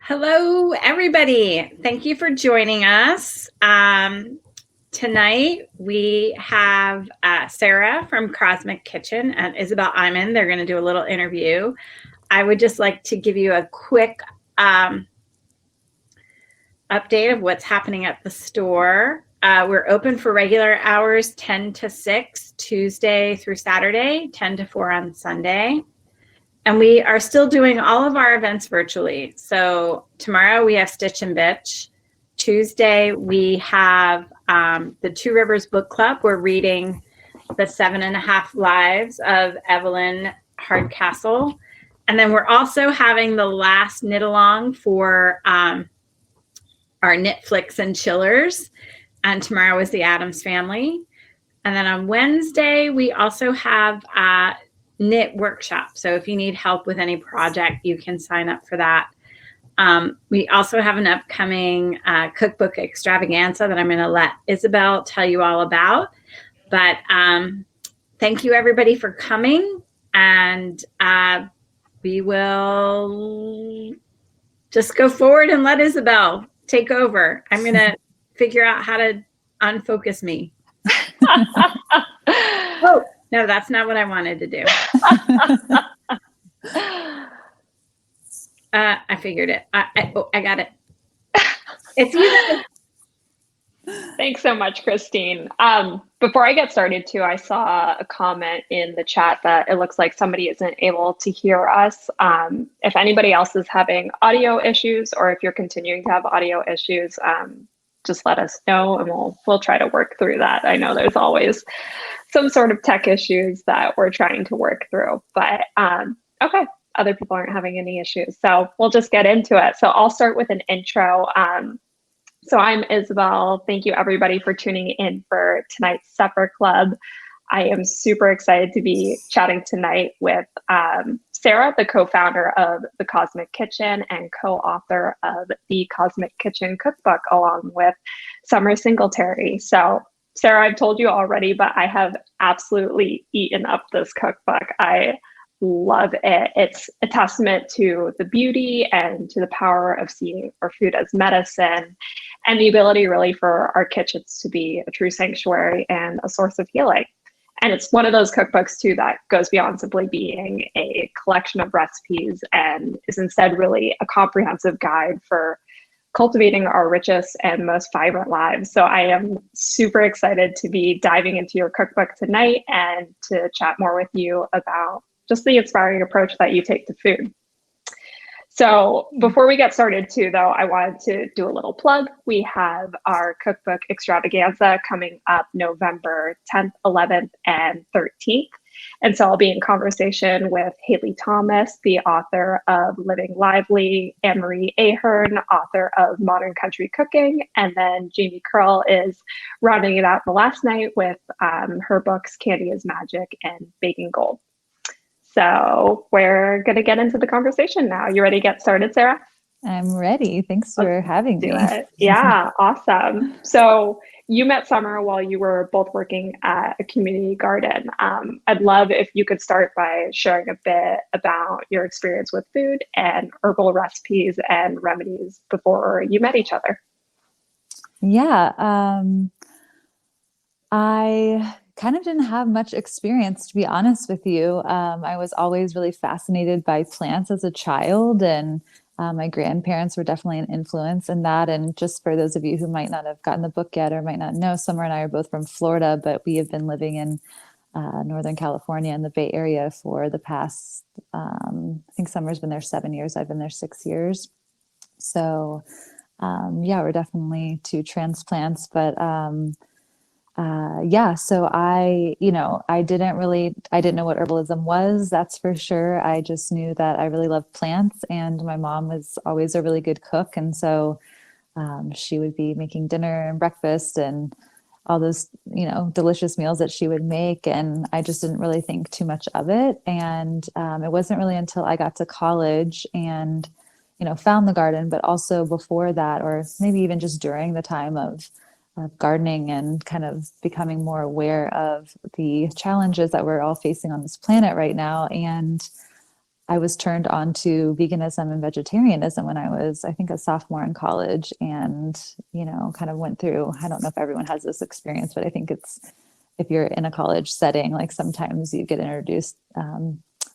Hello, everybody. Thank you for joining us. Tonight we have Sarah from Kosmic Kitchen and Isabelle Eyman. They're going to do a little interview. I would just like to give you a quick update of what's happening at the store. We're open for regular hours, 10 to 6, Tuesday through Saturday, 10 to 4 on Sunday. And we are still doing all of our events virtually. So tomorrow we have Stitch and Bitch. Tuesday we have the Two Rivers Book Club. We're reading The 7.5 Lives of Evelyn Hardcastle. And then we're also having the last knit along for our Knitflix and Chillers. And tomorrow is the Addams Family. And then on Wednesday, we also have knit workshop. So if you need help with any project, you can sign up for that. We also have an upcoming cookbook extravaganza that I'm going to let Isabelle tell you all about. But thank you, everybody, for coming. And we will just go forward and let Isabelle take over. I'm going to figure out how to unfocus me. Oh. No, that's not what I wanted to do. I figured it. I got it. It's you. Thanks so much, Christine. Before I get started too, I saw a comment in the chat that it looks like somebody isn't able to hear us. If anybody else is having audio issues, or if you're continuing to have audio issues, just let us know and we'll try to work through that. I know there's always some sort of tech issues that we're trying to work through, but okay, other people aren't having any issues. So we'll just get into it. So I'll start with an intro. So I'm Isabelle. Thank you everybody for tuning in for tonight's Supper Club. I am super excited to be chatting tonight with Sarah, the co-founder of the Kosmic Kitchen and co-author of the Kosmic Kitchen Cookbook, along with Summer Singletary. So Sarah, I've told you already, but I have absolutely eaten up this cookbook. I love it. It's a testament to the beauty and to the power of seeing our food as medicine and the ability really for our kitchens to be a true sanctuary and a source of healing. And it's one of those cookbooks too that goes beyond simply being a collection of recipes and is instead really a comprehensive guide for cultivating our richest and most vibrant lives. So I am super excited to be diving into your cookbook tonight and to chat more with you about just the inspiring approach that you take to food. So before we get started too, though, I wanted to do a little plug. We have our cookbook extravaganza coming up November 10th, 11th, and 13th. And so I'll be in conversation with Haley Thomas, the author of Living Lively, Anne-Marie Ahern, author of Modern Country Cooking, and then Jamie Curl is rounding it out the last night with her books Candy is Magic and Baking Gold. So we're going to get into the conversation now. You ready to get started, Sarah? I'm ready. Thanks for having me. Yeah, awesome. So you met Summer while you were both working at a community garden. I'd love if you could start by sharing a bit about your experience with food and herbal recipes and remedies before you met each other. Yeah, I kind of didn't have much experience, to be honest with you. I was always really fascinated by plants as a child, and my grandparents were definitely an influence in that. And just for those of you who might not have gotten the book yet or might not know, Summer and I are both from Florida, but we have been living in Northern California in the Bay Area for the past, I think Summer's been there 7 years. I've been there 6 years. So yeah, we're definitely two transplants, but yeah, so I didn't know what herbalism was, that's for sure. I just knew that I really loved plants, and my mom was always a really good cook. And so she would be making dinner and breakfast and all those, delicious meals that she would make. And I just didn't really think too much of it. And it wasn't really until I got to college and, found the garden, but also before that, or maybe even just during the time of gardening and kind of becoming more aware of the challenges that we're all facing on this planet right now. And I was turned on to veganism and vegetarianism when I was, I think, a sophomore in college, and, kind of went through, I don't know if everyone has this experience, but I think it's, if you're in a college setting, like sometimes you get introduced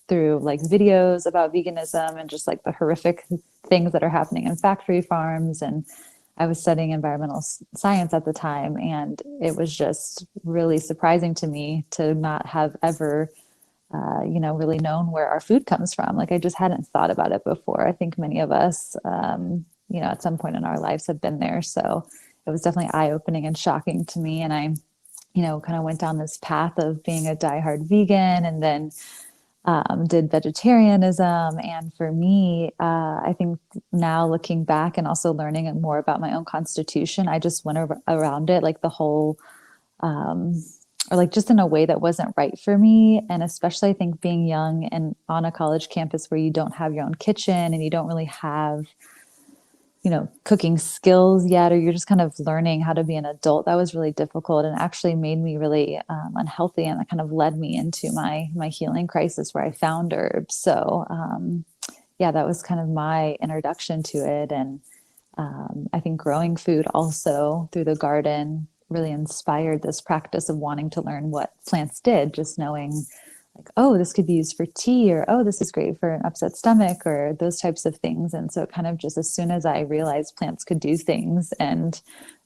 through like videos about veganism and just like the horrific things that are happening in factory farms. And I was studying environmental science at the time, and it was just really surprising to me to not have ever really known where our food comes from. Like I just hadn't thought about it before. I think many of us, at some point in our lives have been there. So it was definitely eye-opening and shocking to me. And I, kind of went down this path of being a diehard vegan, and then did vegetarianism. And for me, I think now looking back and also learning more about my own constitution, I just went around it like the whole, or like just in a way that wasn't right for me. And especially I think being young and on a college campus where you don't have your own kitchen and you don't really have, cooking skills yet, or you're just kind of learning how to be an adult, that was really difficult and actually made me really unhealthy. And that kind of led me into my healing crisis where I found herbs. So that was kind of my introduction to it. And I think growing food also through the garden really inspired this practice of wanting to learn what plants did, just knowing like, oh, this could be used for tea, or, oh, this is great for an upset stomach, or those types of things. And so kind of just as soon as I realized plants could do things and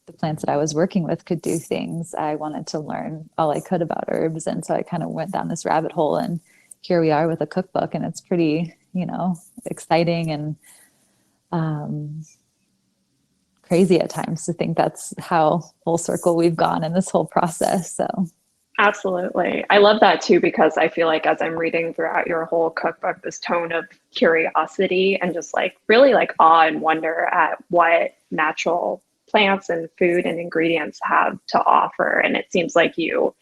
the plants that I was working with could do things, I wanted to learn all I could about herbs. And so I kind of went down this rabbit hole, and here we are with a cookbook, and it's pretty, exciting and crazy at times to think that's how full circle we've gone in this whole process. So absolutely. I love that too, because I feel like as I'm reading throughout your whole cookbook, this tone of curiosity and just like really like awe and wonder at what natural plants and food and ingredients have to offer. And it seems like you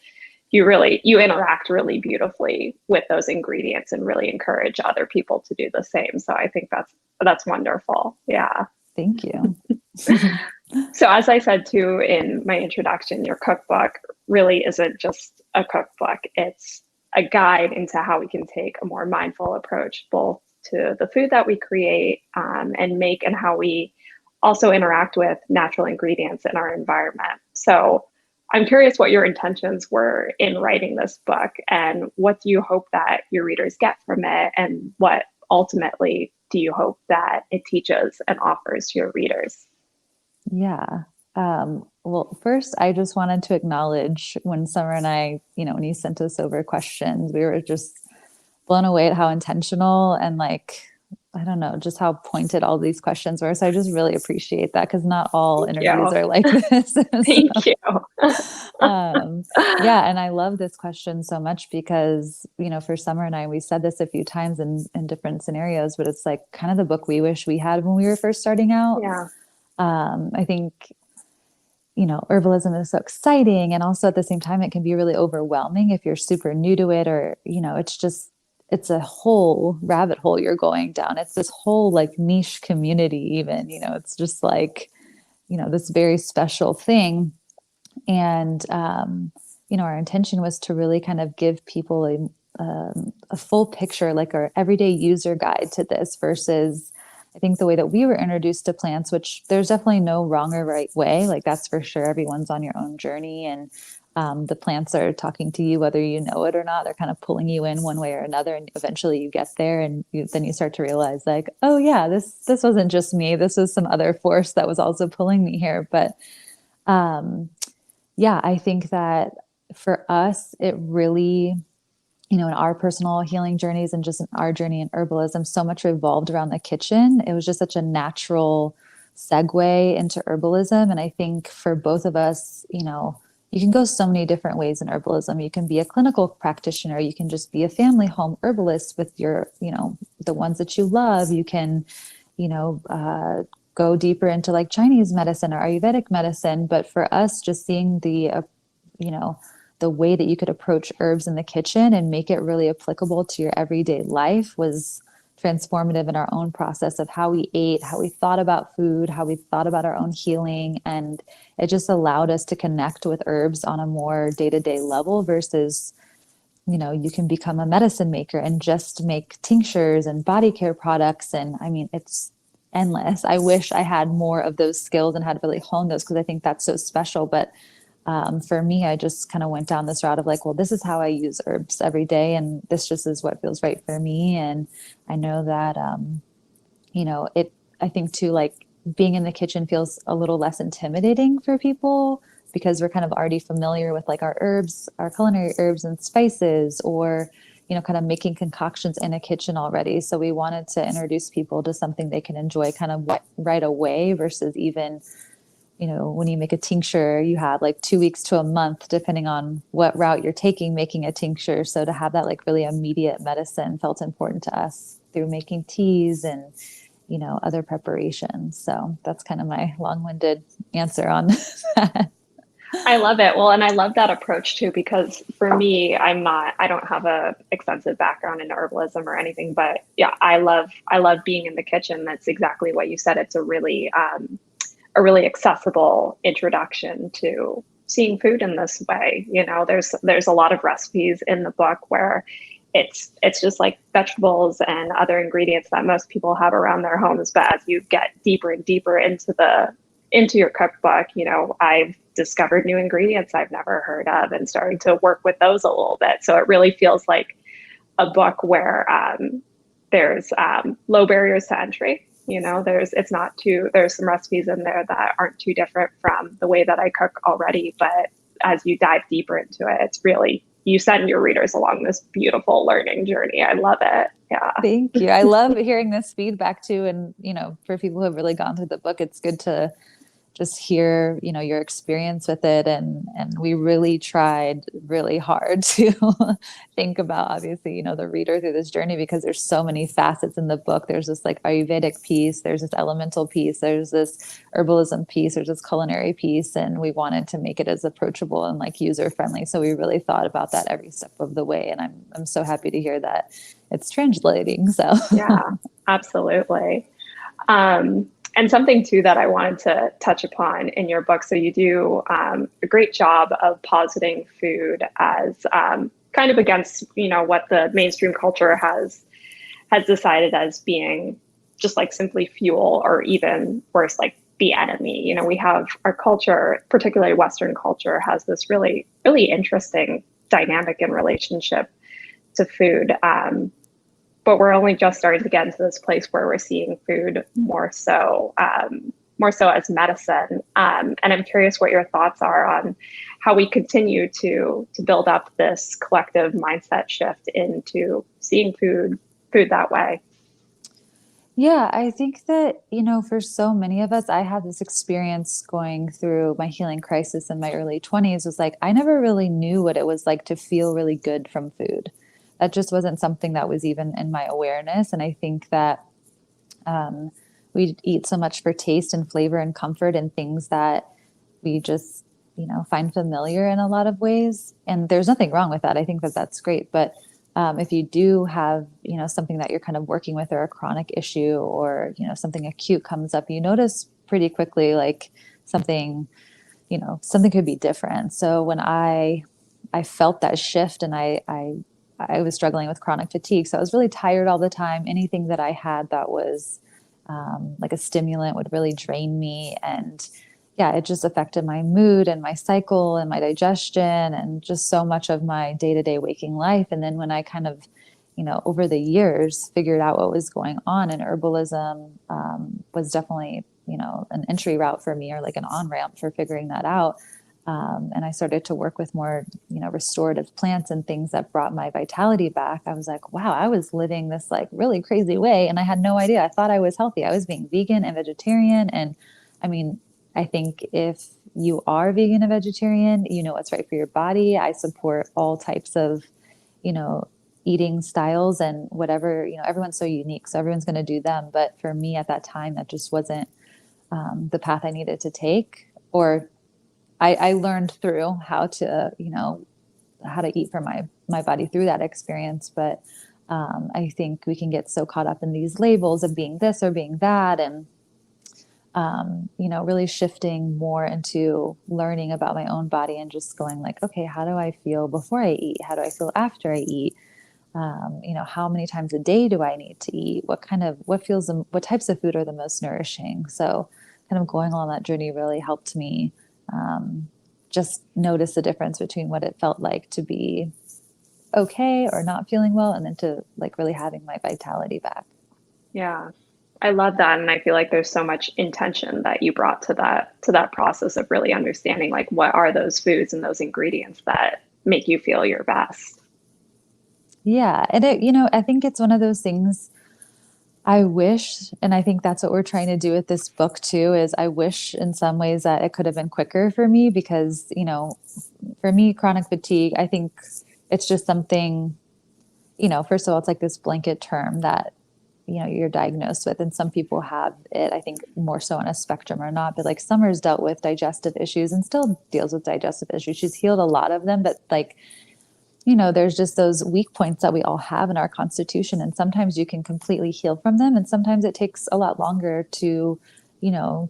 interact really beautifully with those ingredients and really encourage other people to do the same. So I think that's wonderful. Yeah. Thank you. So as I said too in my introduction, your cookbook really isn't just a cookbook. It's a guide into how we can take a more mindful approach both to the food that we create and make, and how we also interact with natural ingredients in our environment. So I'm curious what your intentions were in writing this book, and what do you hope that your readers get from it, and what ultimately do you hope that it teaches and offers to your readers? Yeah. Well, first, I just wanted to acknowledge when Summer and I, when you sent us over questions, we were just blown away at how intentional and like, I don't know, just how pointed all these questions were. So I just really appreciate that, because not all interviews are like this. Thank you. And I love this question so much because, for Summer and I, we said this a few times in different scenarios, but it's like kind of the book we wish we had when we were first starting out. Yeah. I think, herbalism is so exciting. And also at the same time, it can be really overwhelming if you're super new to it, or, it's a whole rabbit hole you're going down. It's this whole like niche community even, it's just like, this very special thing. And, our intention was to really kind of give people a full picture, like our everyday user guide to this, versus I think the way that we were introduced to plants, which there's definitely no wrong or right way. Like that's for sure. Everyone's on your own journey, and the plants are talking to you, whether you know it or not. They're kind of pulling you in one way or another. And eventually you get there, and then you start to realize like, oh yeah, this wasn't just me. This was some other force that was also pulling me here. But I think that for us, it really, in our personal healing journeys and just in our journey in herbalism, so much revolved around the kitchen. It was just such a natural segue into herbalism. And I think for both of us, you can go so many different ways in herbalism. You can be a clinical practitioner. You can just be a family home herbalist with your, the ones that you love. You can, go deeper into like Chinese medicine or Ayurvedic medicine. But for us, just seeing the way that you could approach herbs in the kitchen and make it really applicable to your everyday life was transformative in our own process of how we ate, how we thought about food, how we thought about our own healing. And it just allowed us to connect with herbs on a more day-to-day level versus, you can become a medicine maker and just make tinctures and body care products. And I mean, it's endless. I wish I had more of those skills and had really honed those, because I think that's so special. But for me, I just kind of went down this route of like, well, this is how I use herbs every day, and this just is what feels right for me. And I know that, I think too, like being in the kitchen feels a little less intimidating for people, because we're kind of already familiar with like our herbs, our culinary herbs and spices, or, kind of making concoctions in a kitchen already. So we wanted to introduce people to something they can enjoy kind of right away, versus even, when you make a tincture, you have like 2 weeks to a month, depending on what route you're taking, making a tincture. So to have that like really immediate medicine felt important to us through making teas and, other preparations. So that's kind of my long-winded answer on that. I love it. Well, and I love that approach too, because for me, I don't have a extensive background in herbalism or anything, but yeah, I love being in the kitchen. That's exactly what you said. It's a really accessible introduction to seeing food in this way. There's a lot of recipes in the book where it's just like vegetables and other ingredients that most people have around their homes. But as you get deeper and deeper into your cookbook, I've discovered new ingredients I've never heard of and starting to work with those a little bit. So it really feels like a book where there's low barriers to entry. There's some recipes in there that aren't too different from the way that I cook already. But as you dive deeper into it, it's really, you send your readers along this beautiful learning journey. I love it. Yeah. Thank you. I love hearing this feedback too. And, for people who have really gone through the book, it's good to just hear, your experience with it. And we really tried really hard to think about, obviously, the reader through this journey, because there's so many facets in the book. There's this like Ayurvedic piece, there's this elemental piece, there's this herbalism piece, there's this culinary piece. And we wanted to make it as approachable and like user friendly. So we really thought about that every step of the way. And I'm so happy to hear that it's translating. So yeah, absolutely. And something too that I wanted to touch upon in your book. So you do a great job of positing food as kind of against, what the mainstream culture has decided as being just like simply fuel, or even worse, like the enemy. We have our culture, particularly Western culture, has this really, really interesting dynamic and relationship to food. But we're only just starting to get into this place where we're seeing food more so as medicine. And I'm curious what your thoughts are on how we continue to build up this collective mindset shift into seeing food that way. Yeah, I think that, for so many of us, I had this experience going through my healing crisis in my early 20s, was like, I never really knew what it was like to feel really good from food. That just wasn't something that was even in my awareness. And I think that we eat so much for taste and flavor and comfort and things that we just, find familiar in a lot of ways. And there's nothing wrong with that. I think that that's great. But if you do have, something that you're kind of working with, or a chronic issue, or, something acute comes up, you notice pretty quickly, like something could be different. So when I felt that shift, and I was struggling with chronic fatigue. So I was really tired all the time. Anything that I had that was like a stimulant would really drain me. And yeah, it just affected my mood and my cycle and my digestion and just so much of my day-to-day waking life. And then when I kind of, over the years figured out what was going on, and herbalism was definitely, an entry route for me, or like an on-ramp for figuring that out. And I started to work with more, restorative plants and things that brought my vitality back. I was like, wow, I was living this like really crazy way, and I had no idea. I thought I was healthy. I was being vegan and vegetarian. And I mean, I think if you are vegan and vegetarian, you know what's right for your body. I support all types of, eating styles and whatever, everyone's so unique. So everyone's going to do them. But for me at that time, that just wasn't the path I needed to take. Or I learned through how to, how to eat for my body through that experience. But I think we can get so caught up in these labels of being this or being that. And really shifting more into learning about my own body and just going like, okay, how do I feel before I eat? How do I feel after I eat? How many times a day do I need to eat? What types of food are the most nourishing? So kind of going along that journey really helped me just notice the difference between what it felt like to be okay or not feeling well, and then to like really having my vitality back. Yeah. I love that. And I feel like there's so much intention that you brought to that process of really understanding like what are those foods and those ingredients that make you feel your best. Yeah. And I think it's one of those things I wish, and I think that's what we're trying to do with this book too, is I wish in some ways that it could have been quicker for me because, for me, chronic fatigue, I think it's just something, first of all, it's like this blanket term that, you're diagnosed with, and some people have it, I think more so on a spectrum or not, but like Summer's dealt with digestive issues and still deals with digestive issues. She's healed a lot of them, but like, there's just those weak points that we all have in our constitution. And sometimes you can completely heal from them. And sometimes it takes a lot longer to,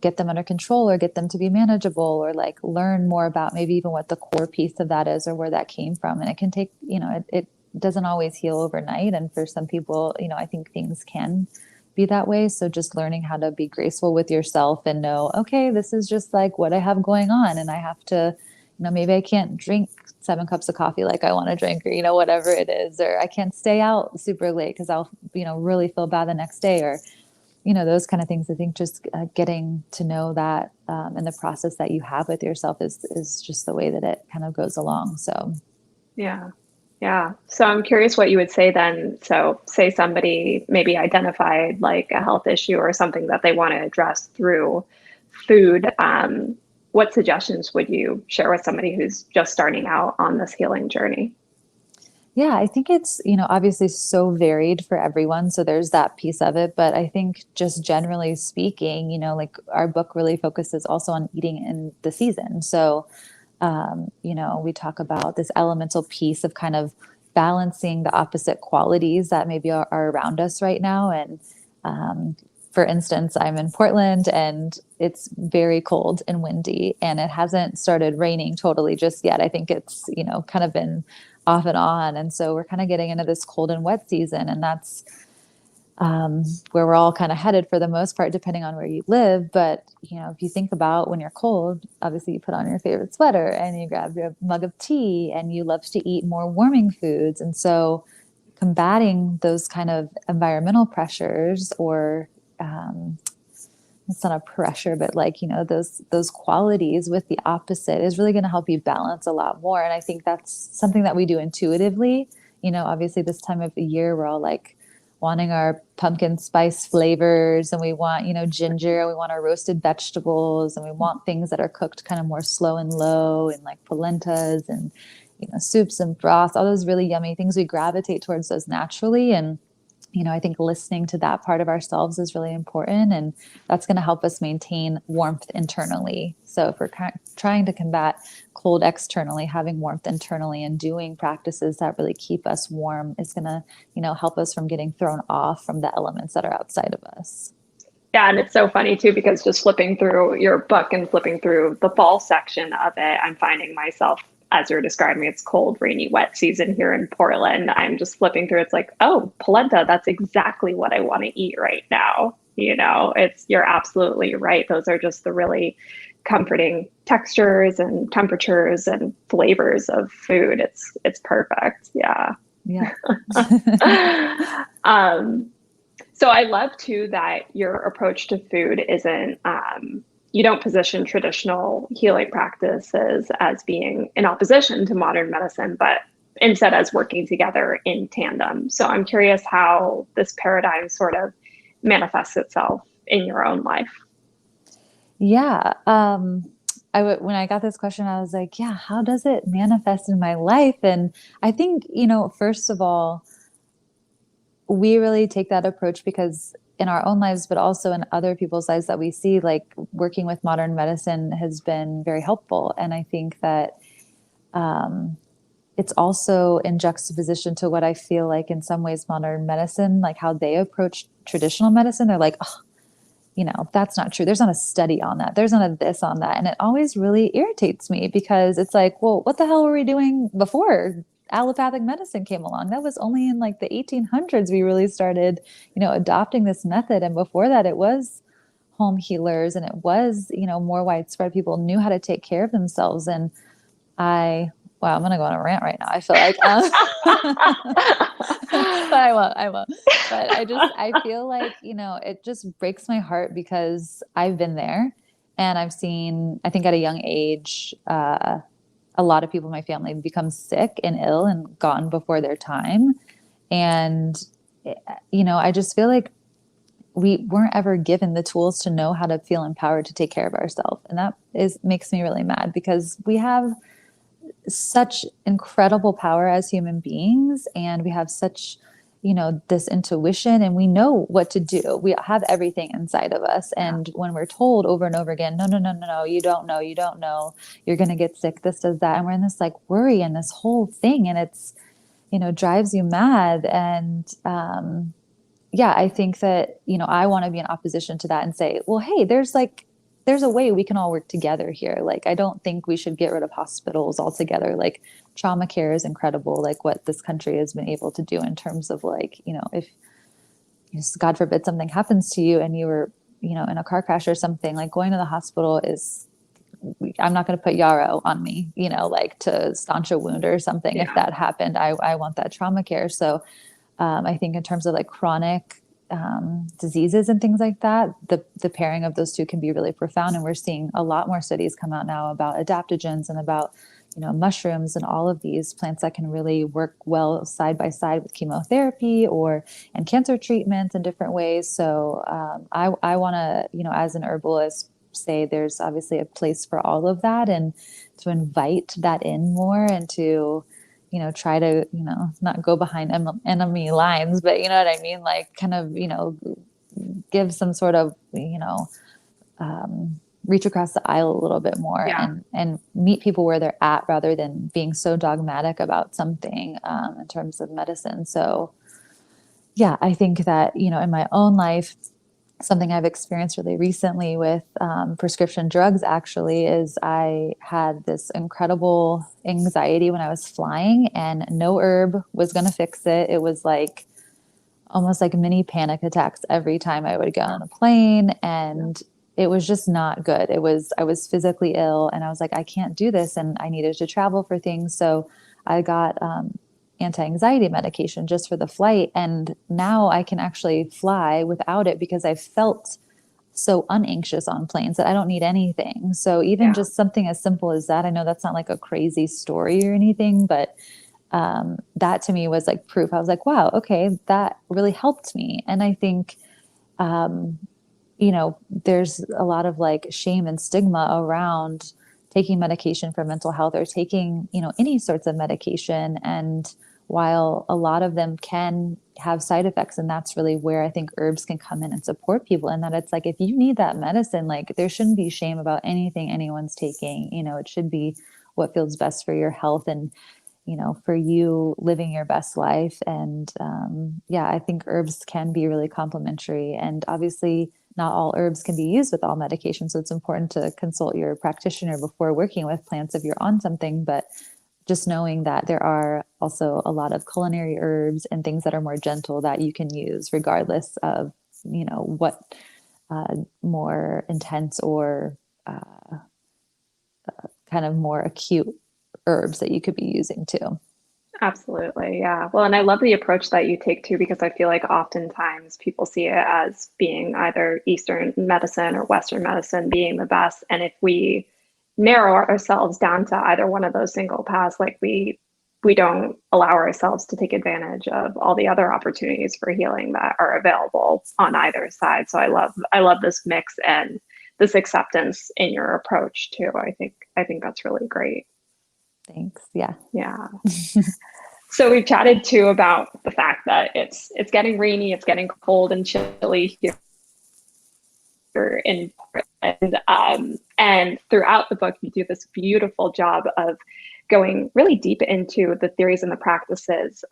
get them under control or get them to be manageable or like learn more about maybe even what the core piece of that is or where that came from. And it can take, it doesn't always heal overnight. And for some people, I think things can be that way. So just learning how to be graceful with yourself and know, okay, this is just like what I have going on. And I have to, maybe I can't drink 7 cups of coffee like I want to drink, or, whatever it is, or I can't stay out super late because I'll, really feel bad the next day, or, those kind of things. I think just getting to know that and the process that you have with yourself is just the way that it kind of goes along. So, Yeah. Yeah. So I'm curious what you would say then. So say somebody maybe identified like a health issue or something that they want to address through food. What suggestions would you share with somebody who's just starting out on this healing journey? Yeah, I think it's, obviously so varied for everyone. So there's that piece of it. But I think just generally speaking, like our book really focuses also on eating in the season. So, we talk about this elemental piece of kind of balancing the opposite qualities that maybe are around us right now. And for instance, I'm in Portland and it's very cold and windy and it hasn't started raining totally just yet. I think it's, kind of been off and on. And so we're kind of getting into this cold and wet season, and that's where we're all kind of headed for the most part, depending on where you live. But, if you think about when you're cold, obviously you put on your favorite sweater and you grab your mug of tea and you love to eat more warming foods. And so combating those kind of environmental pressures or, it's not a pressure, but like, those qualities with the opposite is really going to help you balance a lot more. And I think that's something that we do intuitively. Obviously this time of the year, we're all like wanting our pumpkin spice flavors, and we want, ginger, we want our roasted vegetables, and we want things that are cooked kind of more slow and low, and like polentas and, soups and broths, all those really yummy things. We gravitate towards those naturally. And I think listening to that part of ourselves is really important, and that's going to help us maintain warmth internally. So if we're trying to combat cold externally, having warmth internally and doing practices that really keep us warm is going to, help us from getting thrown off from the elements that are outside of us. Yeah. And it's so funny too, because just flipping through your book and flipping through the fall section of it, I'm finding myself, as you're describing, it's cold, rainy, wet season here in Portland. I'm just flipping through. It's like, oh, polenta, that's exactly what I want to eat right now. You're absolutely right. Those are just the really comforting textures and temperatures and flavors of food. It's perfect. Yeah. Yeah. So I love too that your approach to food isn't, you don't position traditional healing practices as being in opposition to modern medicine, but instead as working together in tandem. So I'm curious how this paradigm sort of manifests itself in your own life. Yeah. When I got this question, I was like, yeah, how does it manifest in my life? And I think, first of all, we really take that approach because in our own lives, but also in other people's lives that we see, like working with modern medicine has been very helpful. And I think that it's also in juxtaposition to what I feel like in some ways modern medicine, like how they approach traditional medicine. They're like, oh, that's not true. There's not a study on that. There's not a this on that. And it always really irritates me because it's like, well, what the hell were we doing before allopathic medicine came along? That was only in like the 1800s we really started, adopting this method. And before that, it was home healers, and it was, more widespread. People knew how to take care of themselves. And wow, I'm going to go on a rant right now. I feel like, but I won't. But I feel like, it just breaks my heart because I've been there and I've seen, I think at a young age, a lot of people in my family become sick and ill and gone before their time. And, I just feel like we weren't ever given the tools to know how to feel empowered to take care of ourselves. And that makes me really mad because we have such incredible power as human beings, and we have such, this intuition, and we know what to do. We have everything inside of us. And when we're told over and over again, no, you don't know, you're going to get sick, this does that. And we're in this like worry and this whole thing, and it's, drives you mad. And, I think that, I want to be in opposition to that and say, well, hey, there's a way we can all work together here. Like, I don't think we should get rid of hospitals altogether. Like, trauma care is incredible. Like what this country has been able to do in terms of like, if God forbid something happens to you and you were, in a car crash or something, like going to the hospital I'm not going to put yarrow on me, like to staunch a wound or something. Yeah. If that happened, I want that trauma care. So I think in terms of like chronic diseases and things like that, the pairing of those two can be really profound. And we're seeing a lot more studies come out now about adaptogens and about, mushrooms and all of these plants that can really work well side by side with chemotherapy and cancer treatments in different ways. So I want to, as an herbalist, say there's obviously a place for all of that, and to invite that in more, and to try to, not go behind enemy lines, but you know what I mean? Like kind of, give some sort of, reach across the aisle a little bit more. Yeah. and meet people where they're at rather than being so dogmatic about something, in terms of medicine. So yeah, I think that, in my own life, something I've experienced really recently with prescription drugs actually is I had this incredible anxiety when I was flying, and no herb was going to fix it. It was like almost like mini panic attacks every time I would go on a plane, and it was just not good. I was physically ill, and I was like, I can't do this. And I needed to travel for things. So I got anti-anxiety medication just for the flight. And now I can actually fly without it because I felt so unanxious on planes that I don't need anything. So even just something as simple as that, I know that's not like a crazy story or anything, but that to me was like proof. I was like, wow, okay, that really helped me. And I think, there's a lot of like shame and stigma around taking medication for mental health or taking, any sorts of medication. And while a lot of them can have side effects, and that's really where I think herbs can come in and support people. And that it's like, if you need that medicine, like there shouldn't be shame about anything anyone's taking. It should be what feels best for your health and, for you living your best life. And I think herbs can be really complementary. And obviously not all herbs can be used with all medications. So it's important to consult your practitioner before working with plants if you're on something. But just knowing that there are also a lot of culinary herbs and things that are more gentle that you can use regardless of, what more intense or kind of more acute herbs that you could be using too. Absolutely. Yeah. Well, and I love the approach that you take too, because I feel like oftentimes people see it as being either Eastern medicine or Western medicine being the best. And if we narrow ourselves down to either one of those single paths, like we don't allow ourselves to take advantage of all the other opportunities for healing that are available on either side. So I love this mix and this acceptance in your approach too. I think that's really great. Thanks. Yeah. Yeah. So we've chatted too about the fact that it's getting rainy, it's getting cold and chilly here in Portland. And throughout the book, you do this beautiful job of going really deep into the theories and the practices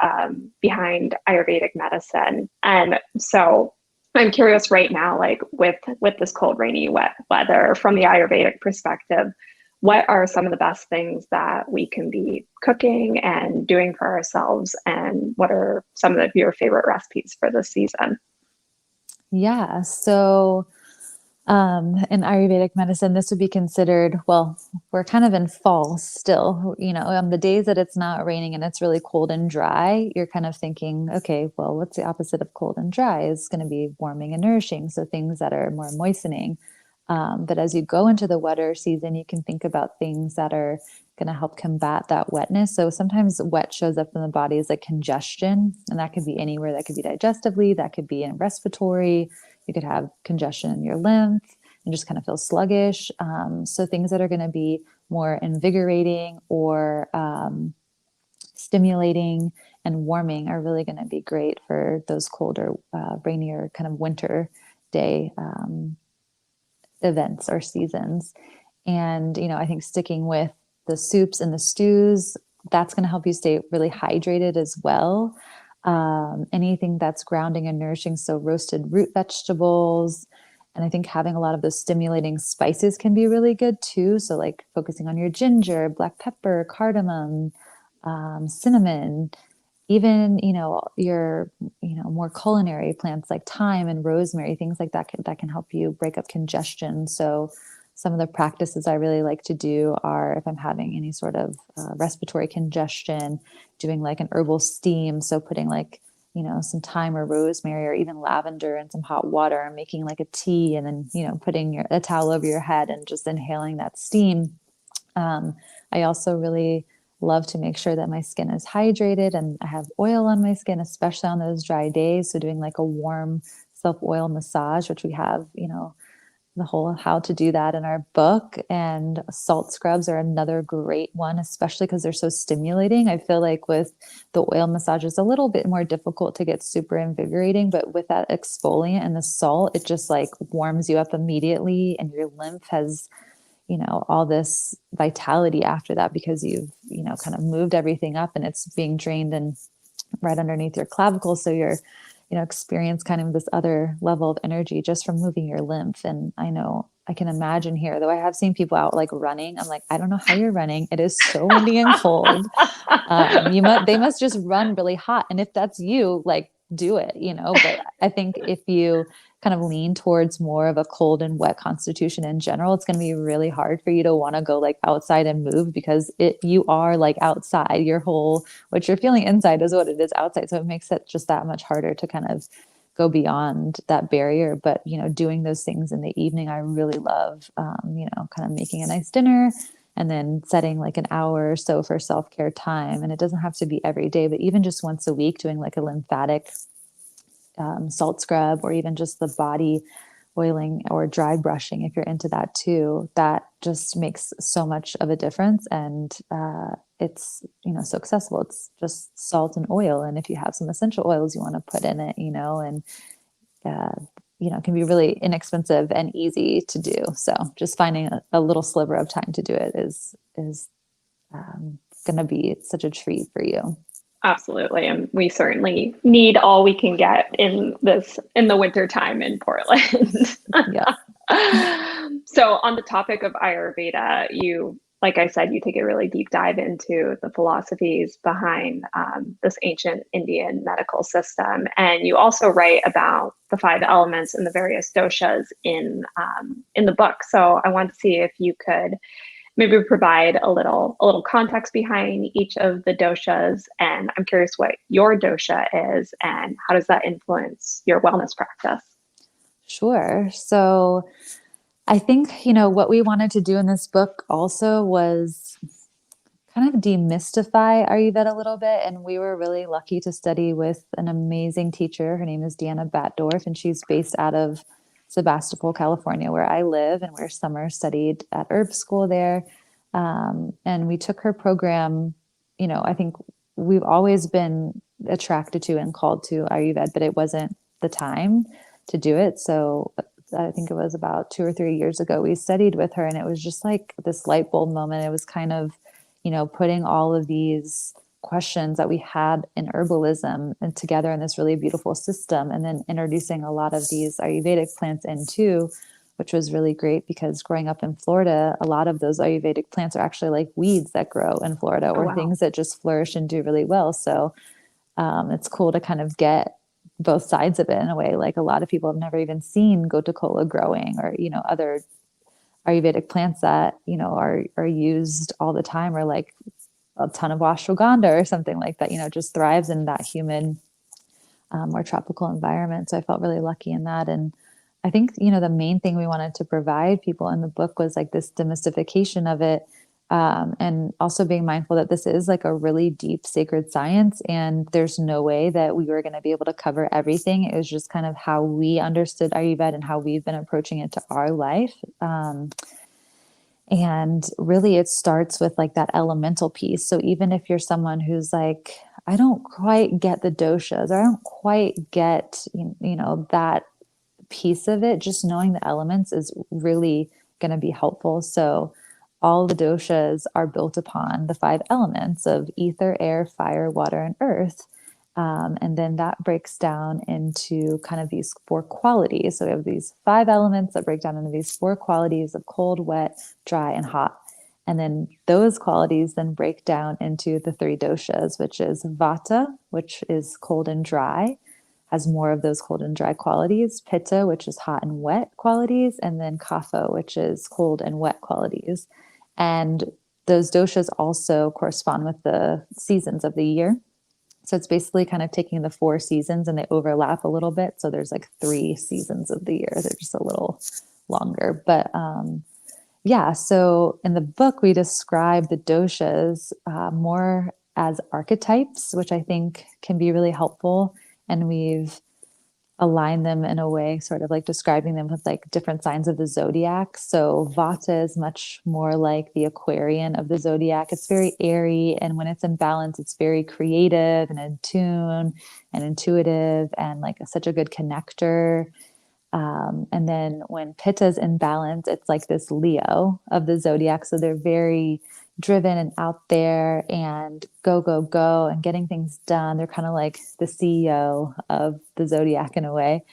behind Ayurvedic medicine. And so I'm curious right now, like with this cold, rainy, wet weather, from the Ayurvedic perspective, what are some of the best things that we can be cooking and doing for ourselves? And what are some of your favorite recipes for this season? Yeah. So, in Ayurvedic medicine, this would be considered, well, we're kind of in fall still, on the days that it's not raining and it's really cold and dry, you're kind of thinking, okay, well, what's the opposite of cold and dry? Is going to be warming and nourishing. So things that are more moistening. But as you go into the wetter season, you can think about things that are going to help combat that wetness. So sometimes wet shows up in the body as like congestion, and that could be anywhere. That could be digestively, that could be in respiratory. You could have congestion in your lymph and just kind of feel sluggish. So things that are going to be more invigorating or stimulating and warming are really going to be great for those colder, rainier kind of winter day events or seasons. And, I think sticking with the soups and the stews, that's going to help you stay really hydrated as well. Anything that's grounding and nourishing. So roasted root vegetables. And I think having a lot of those stimulating spices can be really good too. So like focusing on your ginger, black pepper, cardamom, cinnamon, even, your, more culinary plants like thyme and rosemary, things like that can help you break up congestion. So some of the practices I really like to do are if I'm having any sort of respiratory congestion, doing like an herbal steam. So putting like, some thyme or rosemary or even lavender in some hot water and making like a tea and then, putting a towel over your head and just inhaling that steam. I also really love to make sure that my skin is hydrated and I have oil on my skin, especially on those dry days. So doing like a warm self-oil massage, which we have, the whole how to do that in our book. And salt scrubs are another great one, especially because they're so stimulating. I feel like with the oil massage, it's a little bit more difficult to get super invigorating, but with that exfoliant and the salt, it just like warms you up immediately and your lymph has all this vitality after that because you've, kind of moved everything up and it's being drained and right underneath your clavicle. So you're, experience kind of this other level of energy just from moving your lymph. And I know I can imagine here, though I have seen people out like running. I'm like, I don't know how you're running. It is so windy and cold. They must just run really hot. And if that's you, like do it, but I think if you kind of lean towards more of a cold and wet constitution in general, it's going to be really hard for you to want to go like outside and move because you are like outside. What you're feeling inside is what it is outside. So it makes it just that much harder to kind of go beyond that barrier. But, doing those things in the evening, I really love, kind of making a nice dinner and then setting like an hour or so for self-care time. And it doesn't have to be every day, but even just once a week, doing like a lymphatic salt scrub or even just the body oiling or dry brushing if you're into that too. That just makes so much of a difference. And it's, so accessible. It's just salt and oil. And if you have some essential oils you want to put in it, and it can be really inexpensive and easy to do. So just finding a little sliver of time to do it is going to be such a treat for you. Absolutely. And we certainly need all we can get in the winter time in Portland. Yeah. So on the topic of Ayurveda, like I said, you take a really deep dive into the philosophies behind this ancient Indian medical system. And you also write about the 5 elements and the various doshas in the book. So I want to see if you could maybe provide a little context behind each of the doshas. And I'm curious what your dosha is and how does that influence your wellness practice? Sure. So I think, what we wanted to do in this book also was kind of demystify Ayurveda a little bit. And we were really lucky to study with an amazing teacher. Her name is Deanna Batdorf, and she's based out of Sebastopol, California, where I live and where Summer studied at herb school there. And we took her program. I think we've always been attracted to and called to Ayurveda, but it wasn't the time to do it. So I think it was about 2 or 3 years ago, we studied with her and it was just like this light bulb moment. It was kind of, putting all of these questions that we had in herbalism and together in this really beautiful system, and then introducing a lot of these Ayurvedic plants in too, which was really great because growing up in Florida, a lot of those Ayurvedic plants are actually like weeds that grow in Florida or wow. things that just flourish and do really well. So it's cool to kind of get both sides of it in a way. Like a lot of people have never even seen gotu kola growing, or, you know, other Ayurvedic plants that, you know, are used all the time, or like a ton of ashwagandha or something like that, you know, just thrives in that humid, more tropical environment. So I felt really lucky in that. And I think, you know, the main thing we wanted to provide people in the book was like this demystification of it. And also being mindful that this is like a really deep sacred science, and there's no way that we were going to be able to cover everything. It was just kind of how we understood Ayurveda and how we've been approaching it to our life. And really it starts with like that elemental piece. So even if you're someone who's like, I don't quite get the doshas, or I don't quite get, you know, that piece of it, just knowing the elements is really going to be helpful. So all the doshas are built upon the 5 elements of ether, air, fire, water, and earth. And then that breaks down into kind of these 4 qualities. So we have these 5 elements that break down into these 4 qualities of cold, wet, dry, and hot. And then those qualities then break down into the 3 doshas, which is vata, which is cold and dry, has more of those cold and dry qualities, pitta, which is hot and wet qualities, and then kapha, which is cold and wet qualities. And those doshas also correspond with the seasons of the year. So it's basically kind of taking the 4 seasons and they overlap a little bit. So there's like 3 seasons of the year. They're just a little longer. But yeah, so in the book, we describe the doshas more as archetypes, which I think can be really helpful. And we've align them in a way, sort of like describing them with like different signs of the zodiac. So Vata is much more like the Aquarian of the zodiac. It's very airy. And when it's in balance, it's very creative and in tune and intuitive and like such a good connector. And then when Pitta's in balance, it's like this Leo of the zodiac. So they're very driven and out there and go, go, go and getting things done. They're kind of like the CEO of the zodiac in a way.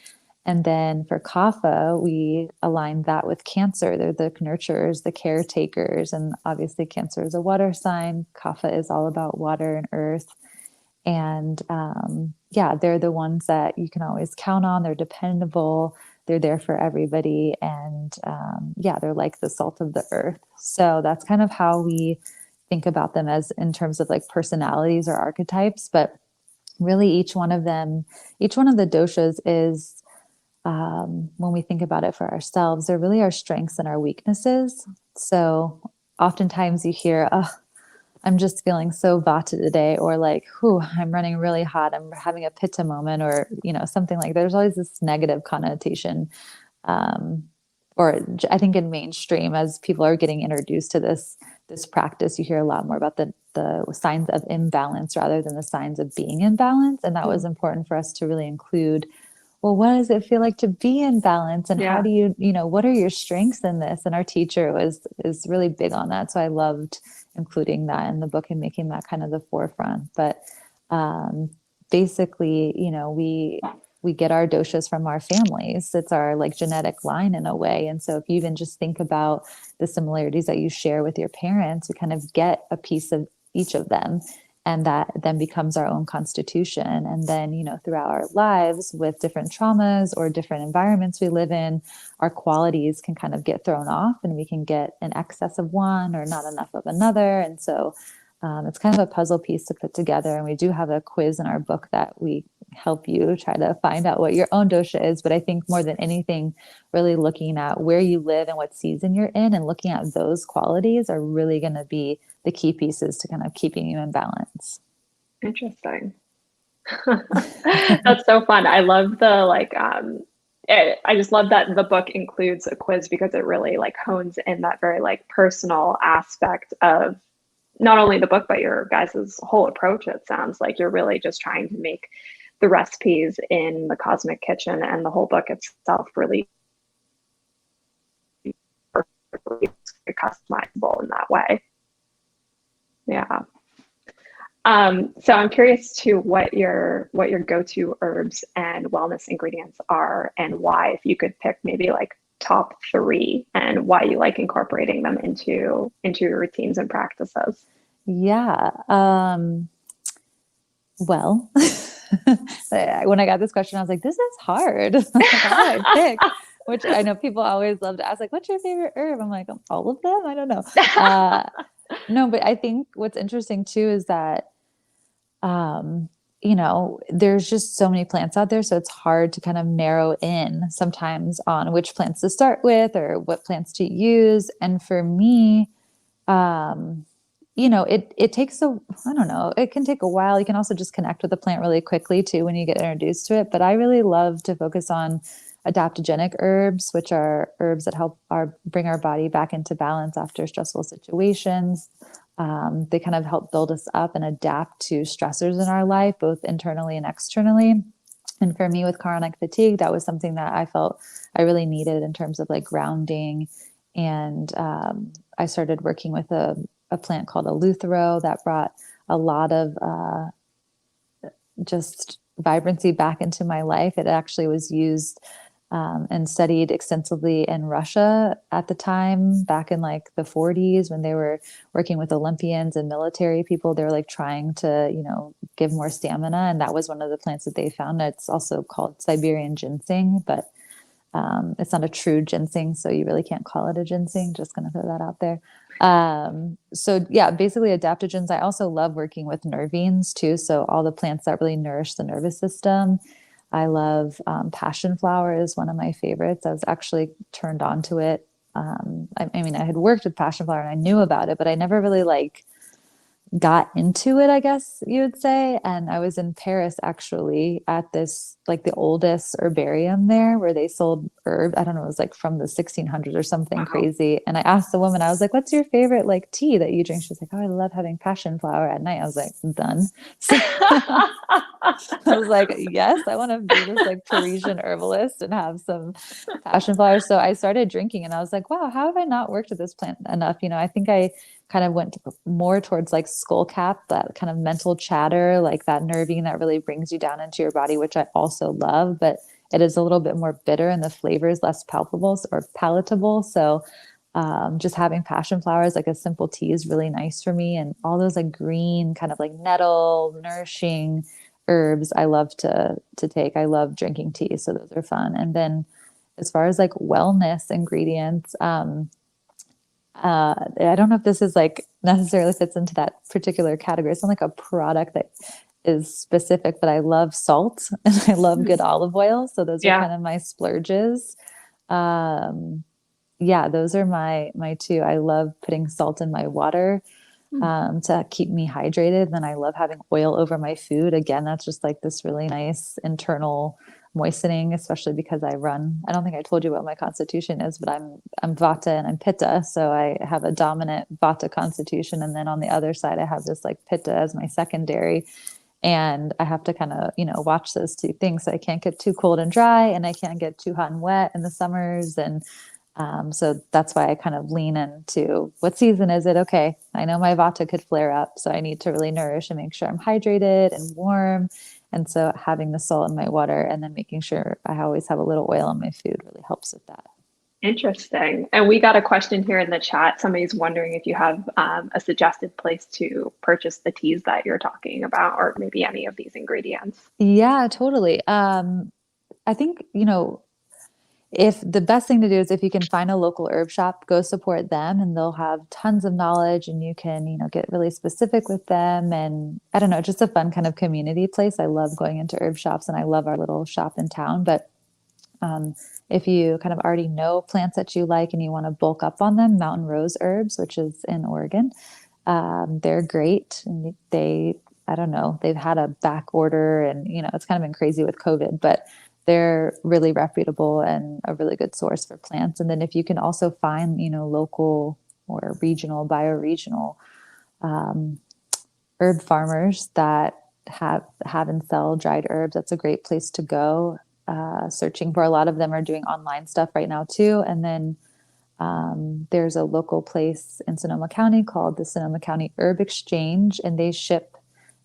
And then for Kapha, we align that with Cancer. They're the nurturers, the caretakers. And obviously Cancer is a water sign. Kapha is all about water and earth. And yeah, they're the ones that you can always count on. They're dependable. They're there for everybody. And yeah, they're like the salt of the earth. So that's kind of how we think about them as in terms of like personalities or archetypes. But really each one of them, each one of the doshas is, when we think about it for ourselves, they're really our strengths and our weaknesses. So oftentimes you hear, oh, I'm just feeling so vata today, or like, whew, I'm running really hot. I'm having a pitta moment, or, you know, something like, there's always this negative connotation. Or I think in mainstream, as people are getting introduced to this practice, you hear a lot more about the signs of imbalance rather than the signs of being in balance. And that was important for us to really include, well, what does it feel like to be in balance? And how do you, you know, what are your strengths in this? And our teacher is really big on that. So I loved including that in the book and making that kind of the forefront. But basically, you know, we get our doshas from our families. It's our like genetic line in a way. And so if you even just think about the similarities that you share with your parents, we kind of get a piece of each of them. And that then becomes our own constitution. And then, you know, throughout our lives with different traumas or different environments we live in, our qualities can kind of get thrown off and we can get an excess of one or not enough of another. And so it's kind of a puzzle piece to put together. And we do have a quiz in our book that we help you try to find out what your own dosha is. But I think more than anything, really looking at where you live and what season you're in and looking at those qualities are really going to be the key pieces to kind of keeping you in balance. Interesting. That's so fun. I love the like I just love that the book includes a quiz because it really like hones in that very like personal aspect of not only the book but your guys' whole approach. It sounds like you're really just trying to make the recipes in the Cosmic Kitchen and the whole book itself really customizable in that way. Yeah. So I'm curious to what your go-to herbs and wellness ingredients are and why, if you could pick maybe like top three and why you like incorporating them into your routines and practices. Yeah. Well, when I got this question, I was like, this is hard. Like, how do I pick? Which I know people always love to ask, like, what's your favorite herb? I'm like, all of them? I don't know. No, but I think what's interesting too is that, there's just so many plants out there. So it's hard to kind of narrow in sometimes on which plants to start with or what plants to use. And for me, it takes I don't know, it can take a while. You can also just connect with the plant really quickly too when you get introduced to it. But I really love to focus on adaptogenic herbs, which are herbs that help bring our body back into balance after stressful situations. They kind of help build us up and adapt to stressors in our life, both internally and externally. And for me with chronic fatigue, that was something that I felt I really needed in terms of like grounding. And I started working with a plant called Eleuthero that brought a lot of just vibrancy back into my life. It actually was used and studied extensively in Russia at the time, back in like the 40s when they were working with Olympians and military people. They were like trying to, give more stamina. And that was one of the plants that they found. It's also called Siberian ginseng, but it's not a true ginseng, so you really can't call it a ginseng. Just going to throw that out there. So yeah, basically adaptogens. I also love working with nervines too. So all the plants that really nourish the nervous system. I love Passionflower is one of my favorites. I was actually turned on to it. I mean, I had worked with Passionflower and I knew about it, but I never really got into it, I guess you would say. And I was in Paris actually at this, like the oldest herbarium there where they sold herb. I don't know, it was like from the 1600s or something. Wow. Crazy. And I asked the woman, I was like, what's your favorite like tea that you drink? She was like, oh, I love having passion flower at night. I was like, done. So I was like, yes, I want to be this like Parisian herbalist and have some passion flower. So I started drinking and I was like, wow, how have I not worked with this plant enough? I think I kind of went more towards like skullcap, that kind of mental chatter, like that nervine that really brings you down into your body, which I also love, but it is a little bit more bitter and the flavor is less palpable or palatable. So just having passion flowers, like a simple tea is really nice for me. And all those like green kind of like nettle nourishing herbs I love to take. I love drinking tea. So those are fun. And then as far as like wellness ingredients, I don't know if this is like necessarily fits into that particular category. It's not like a product that is specific, but I love salt and I love good olive oil. So those are kind of my splurges. Those are my two. I love putting salt in my water to keep me hydrated. Then I love having oil over my food. Again, that's just like this really nice internal moistening, especially because I don't think I told you what my constitution is, but I'm Vata and I'm Pitta. So I have a dominant Vata constitution. And then on the other side, I have this like Pitta as my secondary. And I have to kind of, watch those two things. So I can't get too cold and dry and I can't get too hot and wet in the summers. And so that's why I kind of lean into what season is it? Okay, I know my Vata could flare up. So I need to really nourish and make sure I'm hydrated and warm. And so having the salt in my water and then making sure I always have a little oil in my food really helps with that. Interesting. And we got a question here in the chat. Somebody's wondering if you have a suggested place to purchase the teas that you're talking about, or maybe any of these ingredients. Yeah, totally. I think, if the best thing to do is if you can find a local herb shop, go support them and they'll have tons of knowledge and you can, get really specific with them. And I don't know, just a fun kind of community place. I love going into herb shops and I love our little shop in town. But if you kind of already know plants that you like and you want to bulk up on them, Mountain Rose Herbs, which is in Oregon, they're great. And I don't know, they've had a back order and, it's kind of been crazy with COVID, but they're really reputable and a really good source for plants. And then if you can also find, local or regional, bioregional herb farmers that have and sell dried herbs, that's a great place to go. Searching for a lot of them are doing online stuff right now too. And then there's a local place in Sonoma County called the Sonoma County Herb Exchange, and they ship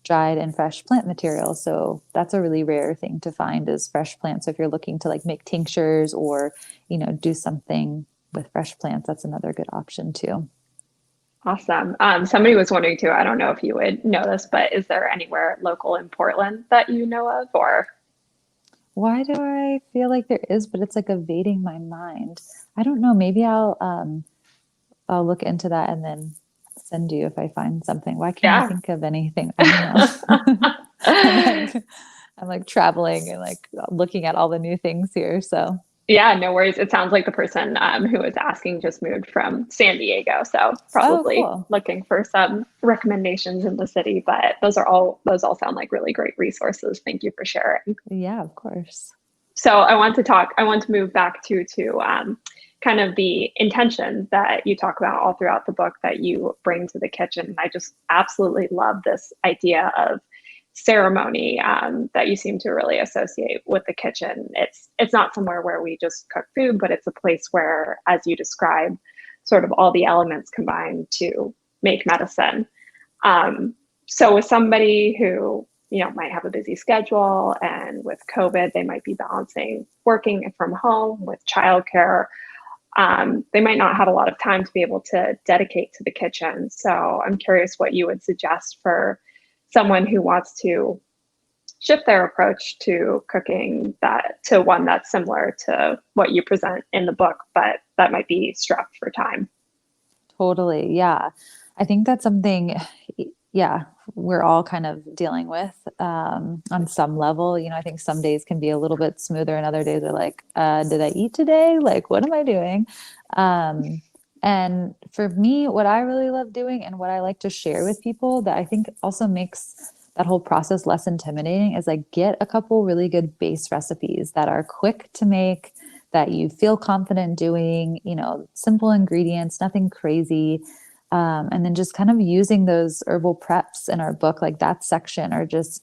dried and fresh plant material. So that's a really rare thing to find is fresh plants. So if you're looking to like make tinctures or, do something with fresh plants, that's another good option too. Awesome. Somebody was wondering too, I don't know if you would know this, but is there anywhere local in Portland that you know of or? Why do I feel like there is, but it's like evading my mind? I don't know. Maybe I'll look into that and then send you if I find something. Why can't I Yeah. think of anything? I don't know. I'm like traveling and like looking at all the new things here. So Yeah, no worries. It sounds like the person who was asking just moved from San Diego, so oh, probably cool. looking for some recommendations in the city. But those all sound like really great resources. Thank you for sharing. Yeah, of course. So I want to move back to kind of the intention that you talk about all throughout the book that you bring to the kitchen. And I just absolutely love this idea of ceremony that you seem to really associate with the kitchen. It's not somewhere where we just cook food, but it's a place where, as you describe, sort of all the elements combine to make medicine. So with somebody who might have a busy schedule, and with COVID, they might be balancing working from home with childcare. They might not have a lot of time to be able to dedicate to the kitchen. So I'm curious what you would suggest for someone who wants to shift their approach to cooking to one that's similar to what you present in the book, but that might be strapped for time. Totally. Yeah. I think that's something, yeah, we're all kind of dealing with on some level. I think some days can be a little bit smoother and other days are like, did I eat today? Like, what am I doing? And for me, what I really love doing and what I like to share with people that I think also makes that whole process less intimidating is like get a couple really good base recipes that are quick to make, that you feel confident doing, simple ingredients, nothing crazy. And then just kind of using those herbal preps in our book, like that section, or just,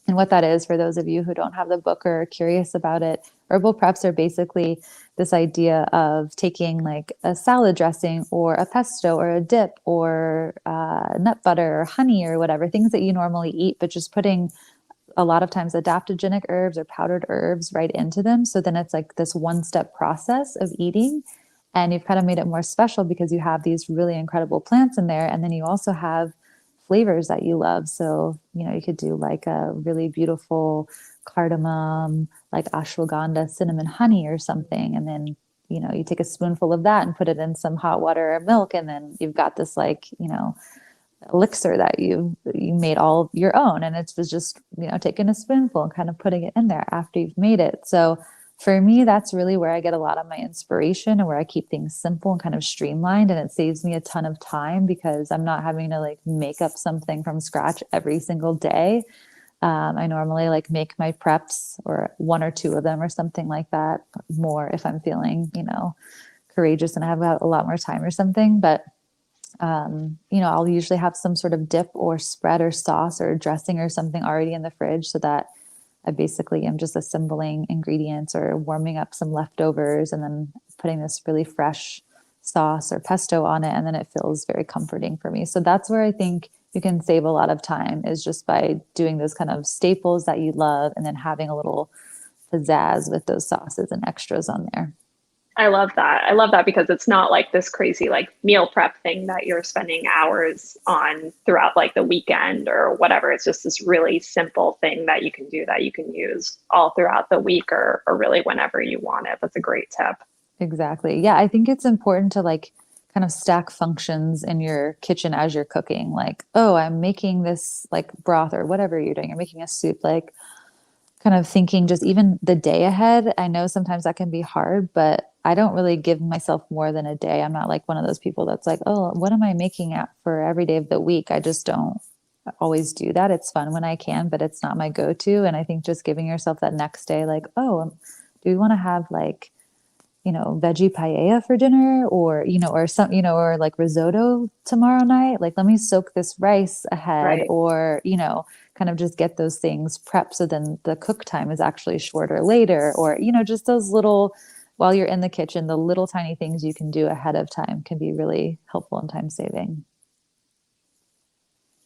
and what that is for those of you who don't have the book or are curious about it, herbal preps are basically this idea of taking like a salad dressing or a pesto or a dip or nut butter or honey or whatever, things that you normally eat, but just putting a lot of times adaptogenic herbs or powdered herbs right into them. So then it's like this one-step process of eating. And you've kind of made it more special because you have these really incredible plants in there. And then you also have flavors that you love. So, you could do like a really beautiful cardamom, like ashwagandha, cinnamon honey or something. And then, you take a spoonful of that and put it in some hot water or milk. And then you've got this like, elixir that you made all your own. And it was just, taking a spoonful and kind of putting it in there after you've made it. So for me, that's really where I get a lot of my inspiration and where I keep things simple and kind of streamlined. And it saves me a ton of time because I'm not having to like make up something from scratch every single day. I normally like make my preps or one or two of them or something like that more if I'm feeling, courageous and I have got a lot more time or something. But I'll usually have some sort of dip or spread or sauce or dressing or something already in the fridge so that I basically am just assembling ingredients or warming up some leftovers and then putting this really fresh sauce or pesto on it. And then it feels very comforting for me. So that's where I think you can save a lot of time is just by doing those kind of staples that you love and then having a little pizzazz with those sauces and extras on there. I love that. I love that because it's not like this crazy like meal prep thing that you're spending hours on throughout like the weekend or whatever. It's just this really simple thing that you can do that you can use all throughout the week or really whenever you want it. That's a great tip. Exactly. Yeah, I think it's important to like kind of stack functions in your kitchen as you're cooking. Like, oh, I'm making this like broth or whatever you're doing. You're making a soup, like kind of thinking just even the day ahead. I know sometimes that can be hard, but I don't really give myself more than a day. I'm not like one of those people that's like, oh, what am I making at for every day of the week? I just don't always do that. It's fun when I can, but it's not my go-to. And I think just giving yourself that next day, like, oh, do we want to have like, veggie paella for dinner or, or some, or like risotto tomorrow night? Like, let me soak this rice ahead Right. or, kind of just get those things prepped. So then the cook time is actually shorter later or, just those little, while you're in the kitchen, the little tiny things you can do ahead of time can be really helpful and time saving.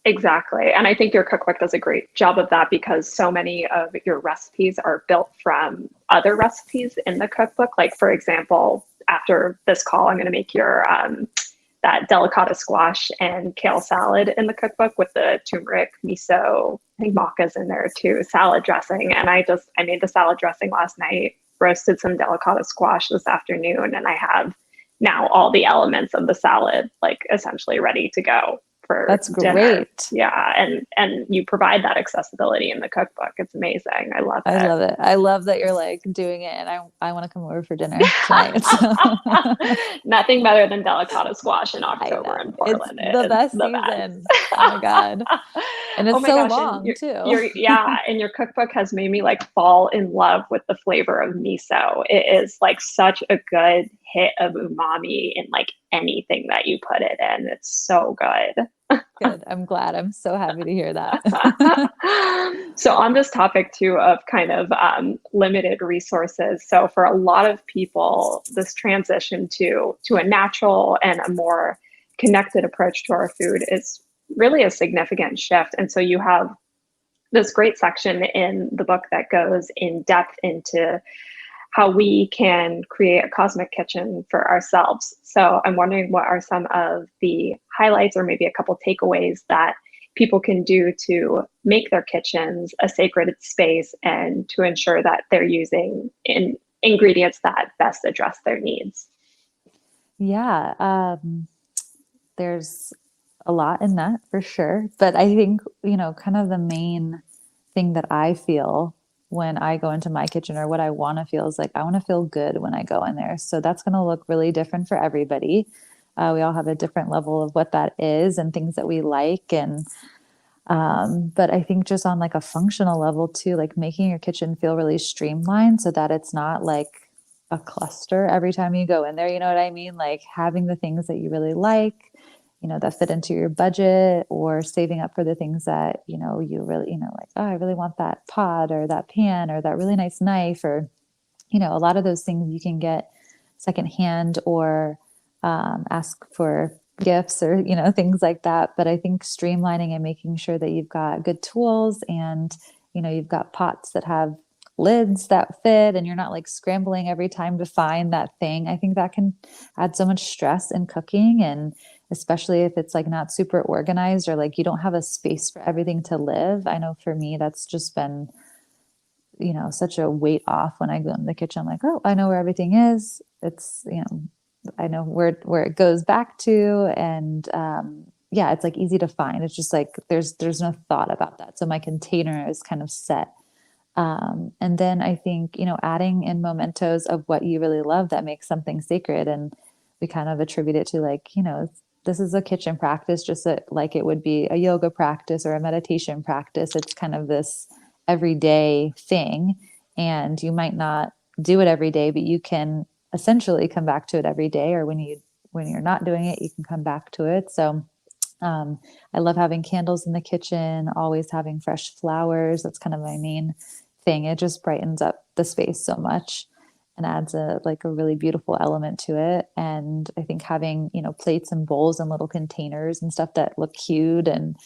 Exactly. And I think your cookbook does a great job of that because so many of your recipes are built from other recipes in the cookbook. Like, for example, after this call, I'm going to make your that delicata squash and kale salad in the cookbook with the turmeric, miso, I think maca's in there too, salad dressing. And I made the salad dressing last night, roasted some delicata squash this afternoon, and I have now all the elements of the salad like essentially ready to go for That's dinner. great. Yeah, and you provide that accessibility in the cookbook. It's amazing. I love it. I love it. I love that you're like doing it, and I want to come over for dinner tonight. So. Nothing better than delicata squash in I October know. in Portland. It's the best season. Oh my God. And it's so long too. Yeah, and your cookbook has made me like fall in love with the flavor of miso. It is like such a good hit of umami in like anything that you put it in. It's so good. Good. I'm glad. I'm so happy to hear that. So on this topic too of kind of limited resources. So for a lot of people, this transition to a natural and a more connected approach to our food is really a significant shift. And so you have this great section in the book that goes in depth into how we can create a cosmic kitchen for ourselves. So I'm wondering what are some of the highlights or maybe a couple takeaways that people can do to make their kitchens a sacred space and to ensure that they're using ingredients that best address their needs. Yeah. There's a lot in that for sure. But I think, kind of the main thing that I feel when I go into my kitchen or what I want to feel is like, I want to feel good when I go in there. So that's going to look really different for everybody. We all have a different level of what that is and things that we like. And, but I think just on like a functional level too, like making your kitchen feel really streamlined so that it's not like a cluster every time you go in there. You know what I mean? Like having the things that you really like, that fit into your budget, or saving up for the things that, you really, like, oh, I really want that pot or that pan or that really nice knife, or, a lot of those things you can get secondhand or ask for gifts or, things like that. But I think streamlining and making sure that you've got good tools and, you've got pots that have lids that fit and you're not like scrambling every time to find that thing. I think that can add so much stress in cooking, and especially if it's like not super organized or like you don't have a space for everything to live. I know for me, that's just been, such a weight off when I go in the kitchen. I'm like, oh, I know where everything is. It's, I know where it goes back to. And, yeah, it's like easy to find. It's just like, there's no thought about that. So my container is kind of set. And then I think, adding in mementos of what you really love that makes something sacred. And we kind of attribute it to like, this is a kitchen practice, just like it would be a yoga practice or a meditation practice. It's kind of this everyday thing. And you might not do it every day, but you can essentially come back to it every day. Or when you're not doing it, you can come back to it. So I love having candles in the kitchen, always having fresh flowers. That's kind of my main thing. It just brightens up the space so much and adds a really beautiful element to it. And I think having, plates and bowls and little containers and stuff that look cute and,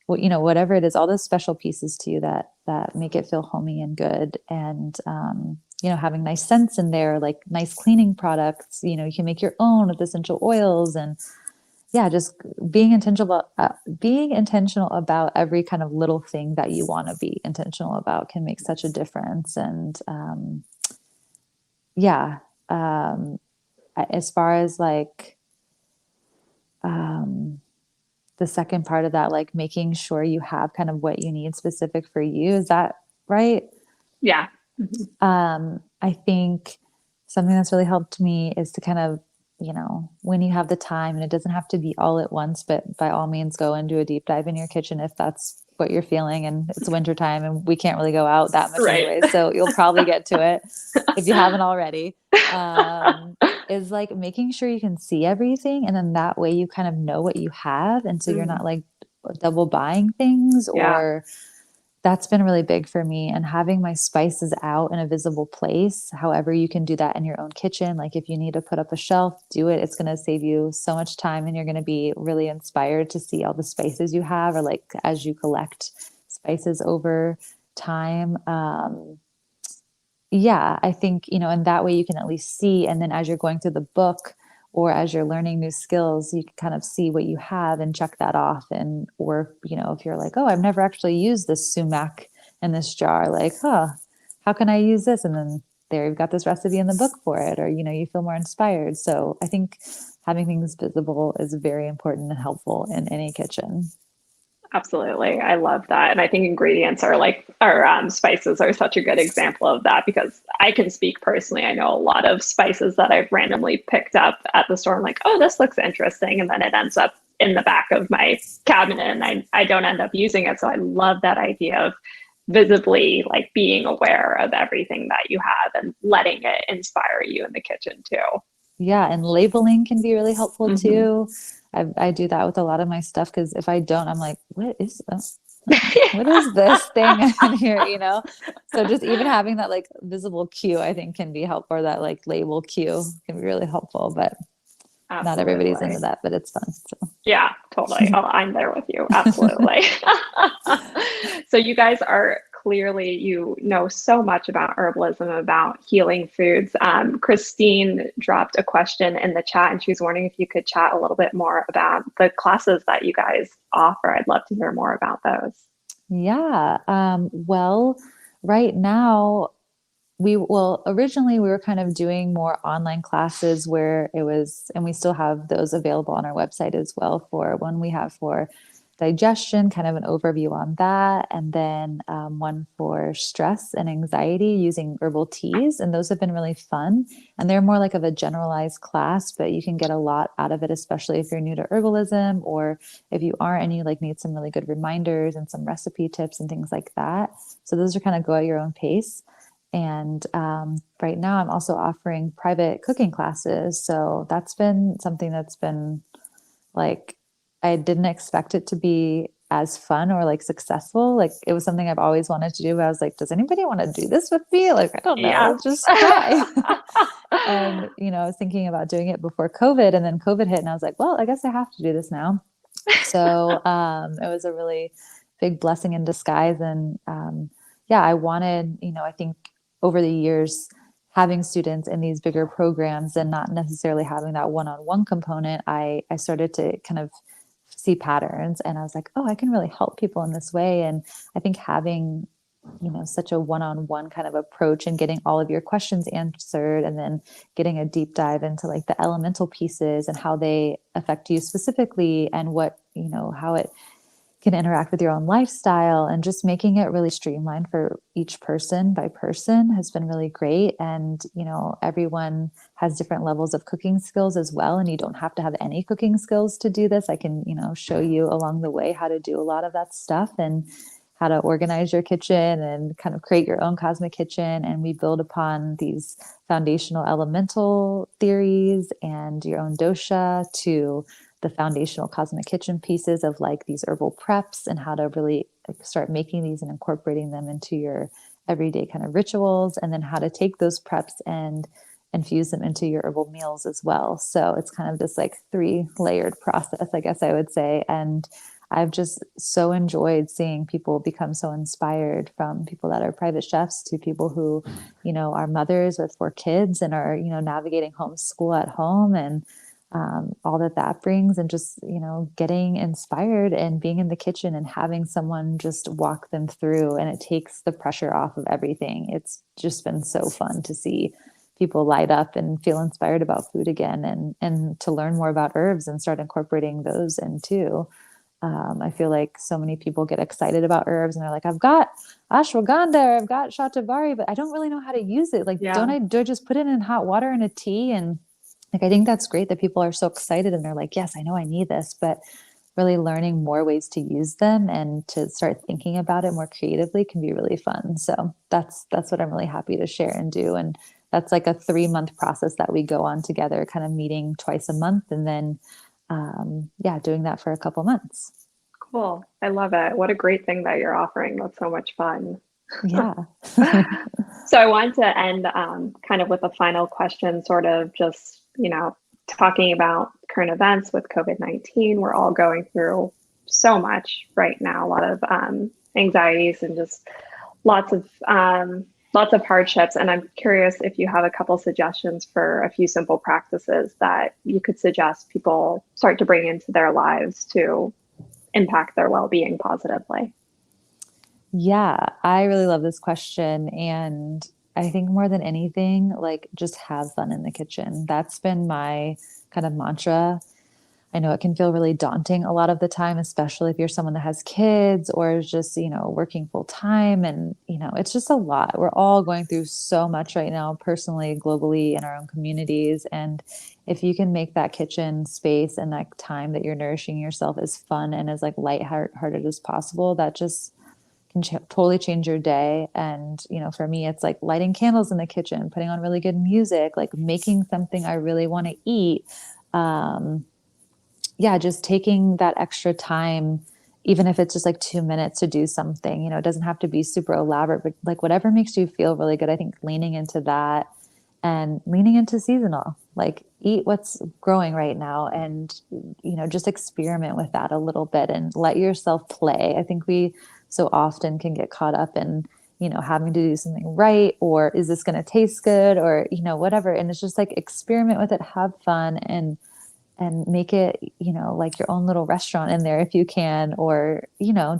whatever it is, all those special pieces to you that make it feel homey and good. And, having nice scents in there, like nice cleaning products, you can make your own with essential oils. And yeah, just being intentional about every kind of little thing that you want to be intentional about can make such a difference. And, yeah. As far as like, the second part of that, like making sure you have kind of what you need specific for you. Is that right? Yeah. Mm-hmm. I think something that's really helped me is to kind of, when you have the time, and it doesn't have to be all at once, but by all means go and do a deep dive in your kitchen if that's what you're feeling. And it's wintertime and we can't really go out that much anyway. So you'll probably get to it if you haven't already. Is like making sure you can see everything. And then that way you kind of know what you have. And so you're not like double buying things or, That's been really big for me, and having my spices out in a visible place. However, you can do that in your own kitchen. Like if you need to put up a shelf, do it. It's going to save you so much time, and you're going to be really inspired to see all the spices you have, or like as you collect spices over time. Yeah, I think, and that way you can at least see. And then as you're going through the book or as you're learning new skills, you can kind of see what you have and check that off. And, or, if you're like, oh, I've never actually used this sumac in this jar, like, huh, how can I use this? And then there you've got this recipe in the book for it, or, you feel more inspired. So I think having things visible is very important and helpful in any kitchen. Absolutely. I love that. And I think ingredients are spices are such a good example of that, because I can speak personally. I know a lot of spices that I've randomly picked up at the store. I'm like, oh, this looks interesting. And then it ends up in the back of my cabinet and I don't end up using it. So I love that idea of visibly like being aware of everything that you have and letting it inspire you in the kitchen too. Yeah, and labeling can be really helpful Mhm. too. I do that with a lot of my stuff because if I don't, I'm like, what is this? What Yeah. is this thing in here? So just even having that like visible cue, I think can be helpful, or that like label cue can be really helpful, but not everybody's into Absolutely. that, but it's fun. So Yeah, totally. Oh, I'm there with you. Absolutely. So you guys are clearly, you know so much about herbalism, about healing foods. Christine dropped a question in the chat and she was wondering if you could chat a little bit more about the classes that you guys offer. I'd love to hear more about those. yeah. Well, right now originally we were kind of doing more online classes where it was, and we still have those available on our website as well, for one we have for digestion, kind of an overview on that, and then one for stress and anxiety using herbal teas. And those have been really fun. And they're more like of a generalized class, but you can get a lot out of it, especially if you're new to herbalism, or if you aren't and you like need some really good reminders and some recipe tips and things like that. So those are kind of go at your own pace. And right now, I'm also offering private cooking classes. So that's been something that's been like, I didn't expect it to be as fun or like successful. Like it was something I've always wanted to do. But I was like, does anybody want to do this with me? Like, I don't know, Yeah. let's just try. And, I was thinking about doing it before COVID, and then COVID hit and I was like, well, I guess I have to do this now. So it was a really big blessing in disguise. And yeah, I wanted, I think over the years, having students in these bigger programs and not necessarily having that one-on-one component, I started to kind of see patterns, and I was like, oh, I can really help people in this way. And I think having, such a one-on-one kind of approach and getting all of your questions answered, and then getting a deep dive into like the elemental pieces and how they affect you specifically, and what, how it can interact with your own lifestyle, and just making it really streamlined for each person by person has been really great. And, everyone has different levels of cooking skills as well. And you don't have to have any cooking skills to do this. I can, show you along the way how to do a lot of that stuff, and how to organize your kitchen and kind of create your own cosmic kitchen. And we build upon these foundational elemental theories and your own dosha to the foundational cosmic kitchen pieces of like these herbal preps, and how to really like start making these and incorporating them into your everyday kind of rituals, and then how to take those preps and infuse them into your herbal meals as well. So it's kind of this like 3-layered process, I guess I would say. And I've just so enjoyed seeing people become so inspired, from people that are private chefs to people who, are mothers with 4 kids and are, navigating homeschool at home, and all that brings, and just, getting inspired and being in the kitchen and having someone just walk them through, and it takes the pressure off of everything. It's just been so fun to see people light up and feel inspired about food again, and to learn more about herbs and start incorporating those in too. I feel like so many people get excited about herbs and they're like, I've got ashwagandha, or I've got shatavari, but I don't really know how to use it. Like, Yeah. do I just put it in hot water in a tea? And like, I think that's great that people are so excited and they're like, yes, I know I need this, but really learning more ways to use them and to start thinking about it more creatively can be really fun. So that's what I'm really happy to share and do. And that's like a 3-month process that we go on together, kind of meeting twice a month, and then, yeah, doing that for a couple months. Cool. I love it. What a great thing that you're offering. That's so much fun. Yeah. So I want to end kind of with a final question, sort of just, talking about current events with COVID-19. We're all going through so much right now, a lot of anxieties and just lots of hardships. And I'm curious if you have a couple suggestions for a few simple practices that you could suggest people start to bring into their lives to impact their well-being positively. Yeah, I really love this question. And I think more than anything, like just have fun in the kitchen. That's been my kind of mantra. I know it can feel really daunting a lot of the time, especially if you're someone that has kids or is just, working full time. And, it's just a lot. We're all going through so much right now, personally, globally, in our own communities. And if you can make that kitchen space and that time that you're nourishing yourself as fun and as like lighthearted as possible, that just can totally change your day. And, for me, it's like lighting candles in the kitchen, putting on really good music, like making something I really want to eat. Just taking that extra time, even if it's just like 2 minutes to do something, it doesn't have to be super elaborate, but like whatever makes you feel really good. I think leaning into that and leaning into seasonal, like eat what's growing right now and, just experiment with that a little bit and let yourself play. I think we so often can get caught up in, having to do something right, or is this going to taste good, or, whatever. And it's just like experiment with it, have fun, and make it, like your own little restaurant in there if you can, or,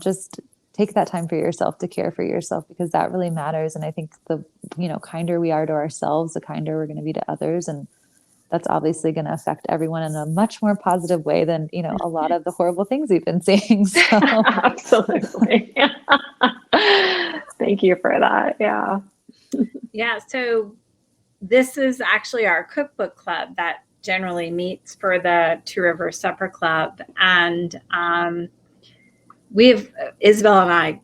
just take that time for yourself to care for yourself, because that really matters. And I think the, kinder we are to ourselves, the kinder we're going to be to others. And that's obviously going to affect everyone in a much more positive way than, a lot of the horrible things we've been seeing. So. Absolutely. Thank you for that. Yeah. Yeah. So this is actually our cookbook club that generally meets for the Two Rivers Supper Club. And Isabelle and I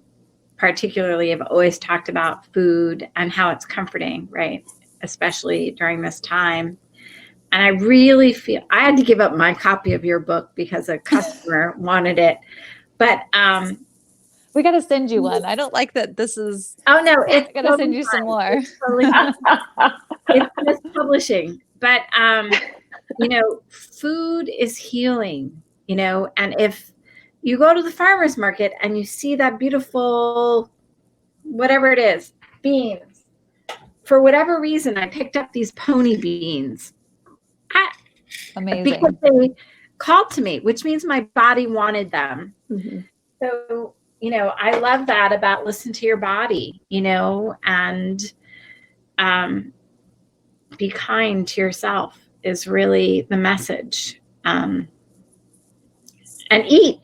particularly have always talked about food and how it's comforting, right? Especially during this time. And I really feel I had to give up my copy of your book because a customer wanted it. But we got to send you one. I don't like that this is. Oh, no, it's got to send you some more. It's mispublishing. But, food is healing, and if you go to the farmer's market and you see that beautiful, whatever it is, beans, for whatever reason, I picked up these pony beans. Amazing. Because they called to me, which means my body wanted them. Mm-hmm. So, I love that about listen to your body, and be kind to yourself is really the message. And eat.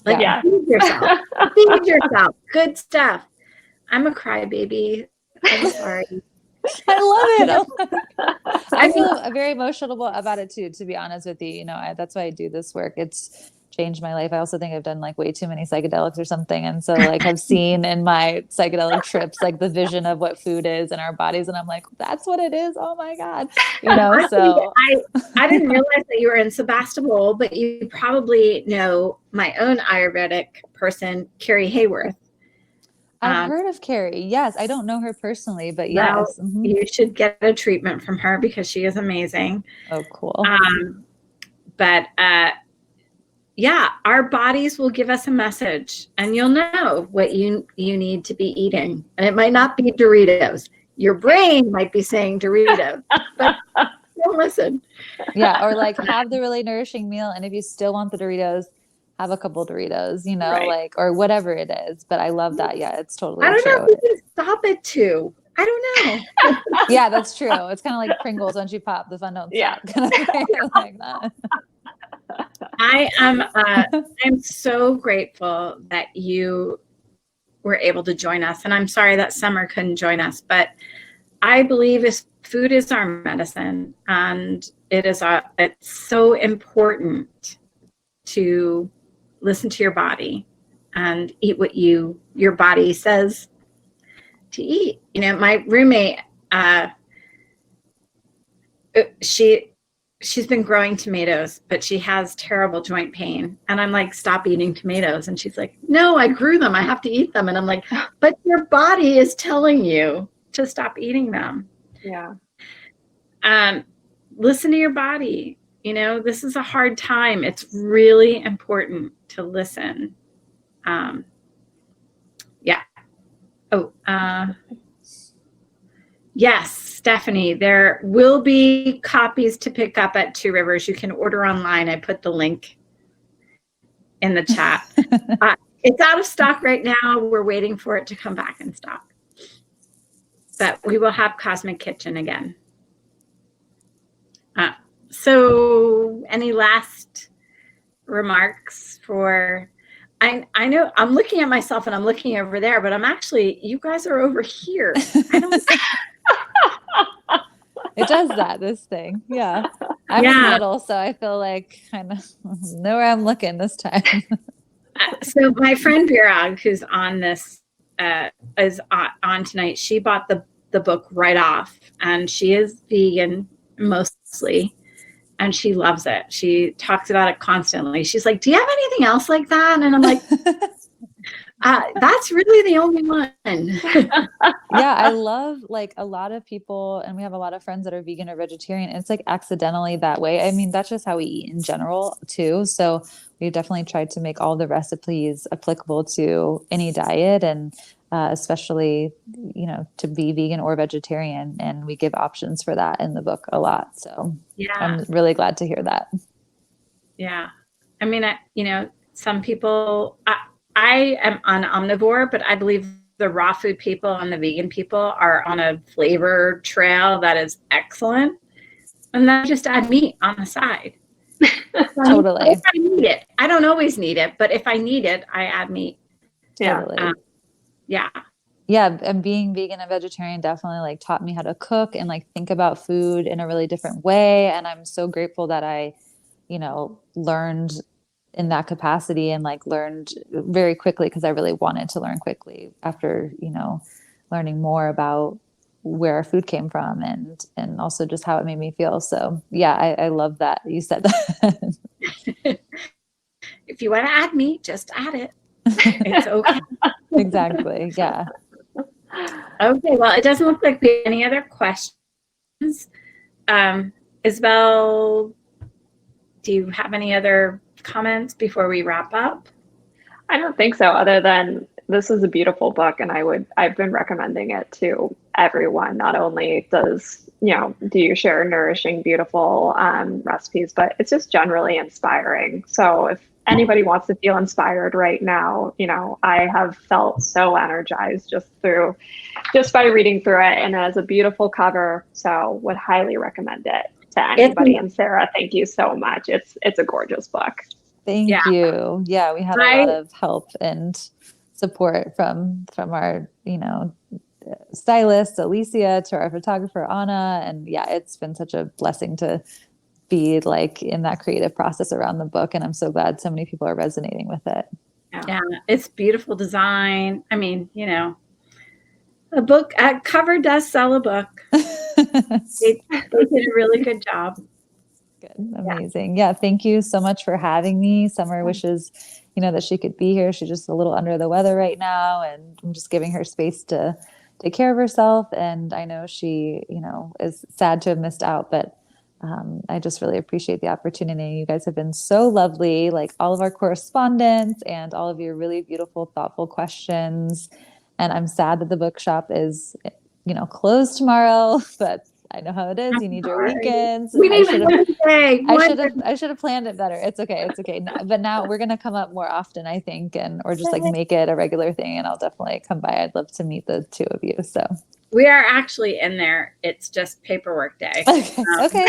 Feed yourself. Feed yourself. Good stuff. I'm a crybaby. I'm sorry. I love it. I feel very emotional about it too, to be honest with you. That's why I do this work. It's changed my life. I also think I've done like way too many psychedelics or something. And so like I've seen in my psychedelic trips, like the vision of what food is in our bodies. And I'm like, that's what it is. Oh my God. So I didn't realize that you were in Sebastopol, but you probably know my own Ayurvedic person, Carrie Hayworth. I've heard of Carrie. Yes. I don't know her personally, but yes. Mm-hmm. You should get a treatment from her because she is amazing. Oh, cool. Our bodies will give us a message, and you'll know what you need to be eating. And it might not be Doritos. Your brain might be saying Doritos, but don't listen. Yeah. Or like have the really nourishing meal. And if you still want the Doritos, have a couple Doritos, right. Like, or whatever it is. But I love that. Yeah, it's totally true. I don't know if you can stop it too. I don't know. Yeah, that's true. It's kind of like Pringles. Once you pop, the fun don't stop. Like that. I'm so grateful that you were able to join us. And I'm sorry that Summer couldn't join us, but I believe food is our medicine, and it's so important to listen to your body and eat what your body says to eat. My roommate, she she's been growing tomatoes, but she has terrible joint pain. And I'm like, stop eating tomatoes. And she's like, no, I grew them. I have to eat them. And I'm like, but your body is telling you to stop eating them. Yeah. Listen to your body. You know, this is a hard time. It's really important to listen. Yeah. Oh, yes, Stephanie, there will be copies to pick up at Two Rivers. You can order online. I put the link in the chat. It's out of stock right now. We're waiting for it to come back in stock. But we will have Cosmic Kitchen again. So any last remarks for... I know I'm looking at myself and I'm looking over there, but I'm actually, you guys are over here. I don't... It does that, this thing. Yeah. I'm in the middle, so I feel like I know where I'm looking this time. So my friend Birag, who's on this, is on tonight, she bought the book right off, and she is vegan mostly, and she loves it. She talks about it constantly. She's like, do you have anything else like that? And I'm like, that's really the only one. Yeah, I love, like, a lot of people, and we have a lot of friends that are vegan or vegetarian. It's like accidentally that way. I mean, that's just how we eat in general too. So we definitely tried to make all the recipes applicable to any diet, and especially, you know, to be vegan or vegetarian. And we give options for that in the book a lot. So yeah, I'm really glad to hear that. Yeah. I mean, you know, some people, I am an omnivore, but I believe the raw food people and the vegan people are on a flavor trail that is excellent. And then just add meat on the side. Totally. If I need it. I don't always need it, but if I need it, I add meat. Yeah. Totally. Yeah. Yeah. And being vegan and vegetarian definitely like taught me how to cook and like think about food in a really different way. And I'm so grateful that I, you know, learned in that capacity and like learned very quickly, because I really wanted to learn quickly after, you know, learning more about where our food came from and also just how it made me feel. So yeah, I love that you said that. If you want to add meat, just add it. It's okay. Exactly. Yeah. Okay. Well, it doesn't look like we have any other questions. Isabelle, do you have any other comments before we wrap up? I don't think so, other than this is a beautiful book, and I've been recommending it to everyone. Not only do you share nourishing, beautiful recipes, but it's just generally inspiring. So if anybody wants to feel inspired right now, you know, I have felt so energized just by reading through it, and it has a beautiful cover. So would highly recommend it to anybody. And Sarah, thank you so much. It's a gorgeous book. Thank you. Yeah, we had a lot of help and support from our, you know, stylist Alicia to our photographer Anna, and yeah, it's been such a blessing to be like in that creative process around the book, and I'm so glad so many people are resonating with it. Yeah, it's beautiful design. I mean, you know, a book cover does sell a book. They did a really good job. Good. Amazing. Yeah. Thank you so much for having me. Summer wishes, you know, that she could be here. She's just a little under the weather right now, and I'm just giving her space to take care of herself. And I know she, you know, is sad to have missed out, but I just really appreciate the opportunity. You guys have been so lovely, like all of our correspondence and all of your really beautiful, thoughtful questions. And I'm sad that the bookshop is, you know, closed tomorrow, but I know how it is. You need your weekends. I should have planned it better. It's okay. It's okay. But now we're going to come up more often, I think, or just like make it a regular thing. And I'll definitely come by. I'd love to meet the two of you. So we are actually in there. It's just paperwork day. Okay.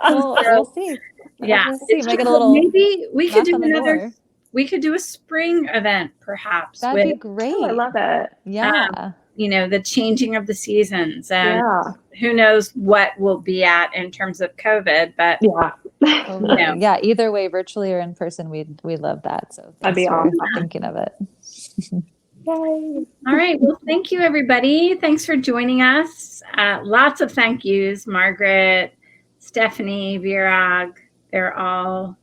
We'll see. Yeah. We'll see. Make it a little. Maybe we could do another. We could do a spring event, perhaps. That'd be great. Oh, I love it. Yeah. You know, the changing of the seasons, and who knows what we'll be at in terms of COVID, but Totally. You know. Yeah, either way, virtually or in person, we love that. So that'd be awesome. Thinking of it. Yay. All right. Well, thank you, everybody. Thanks for joining us. Lots of thank yous, Margaret, Stephanie, Virag, they're all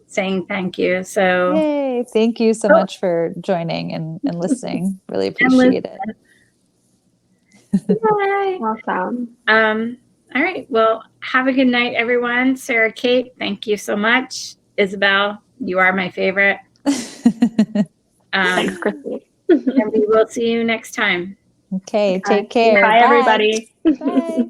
saying thank you. So Yay. Thank you so much for joining and listening. Really appreciate it. Yay. Awesome. All right. Well, have a good night, everyone. Sarah Kate, thank you so much. Isabelle, you are my favorite. Thanks, Christine. And we will see you next time. Okay, Bye. take care. Bye, everybody. Bye.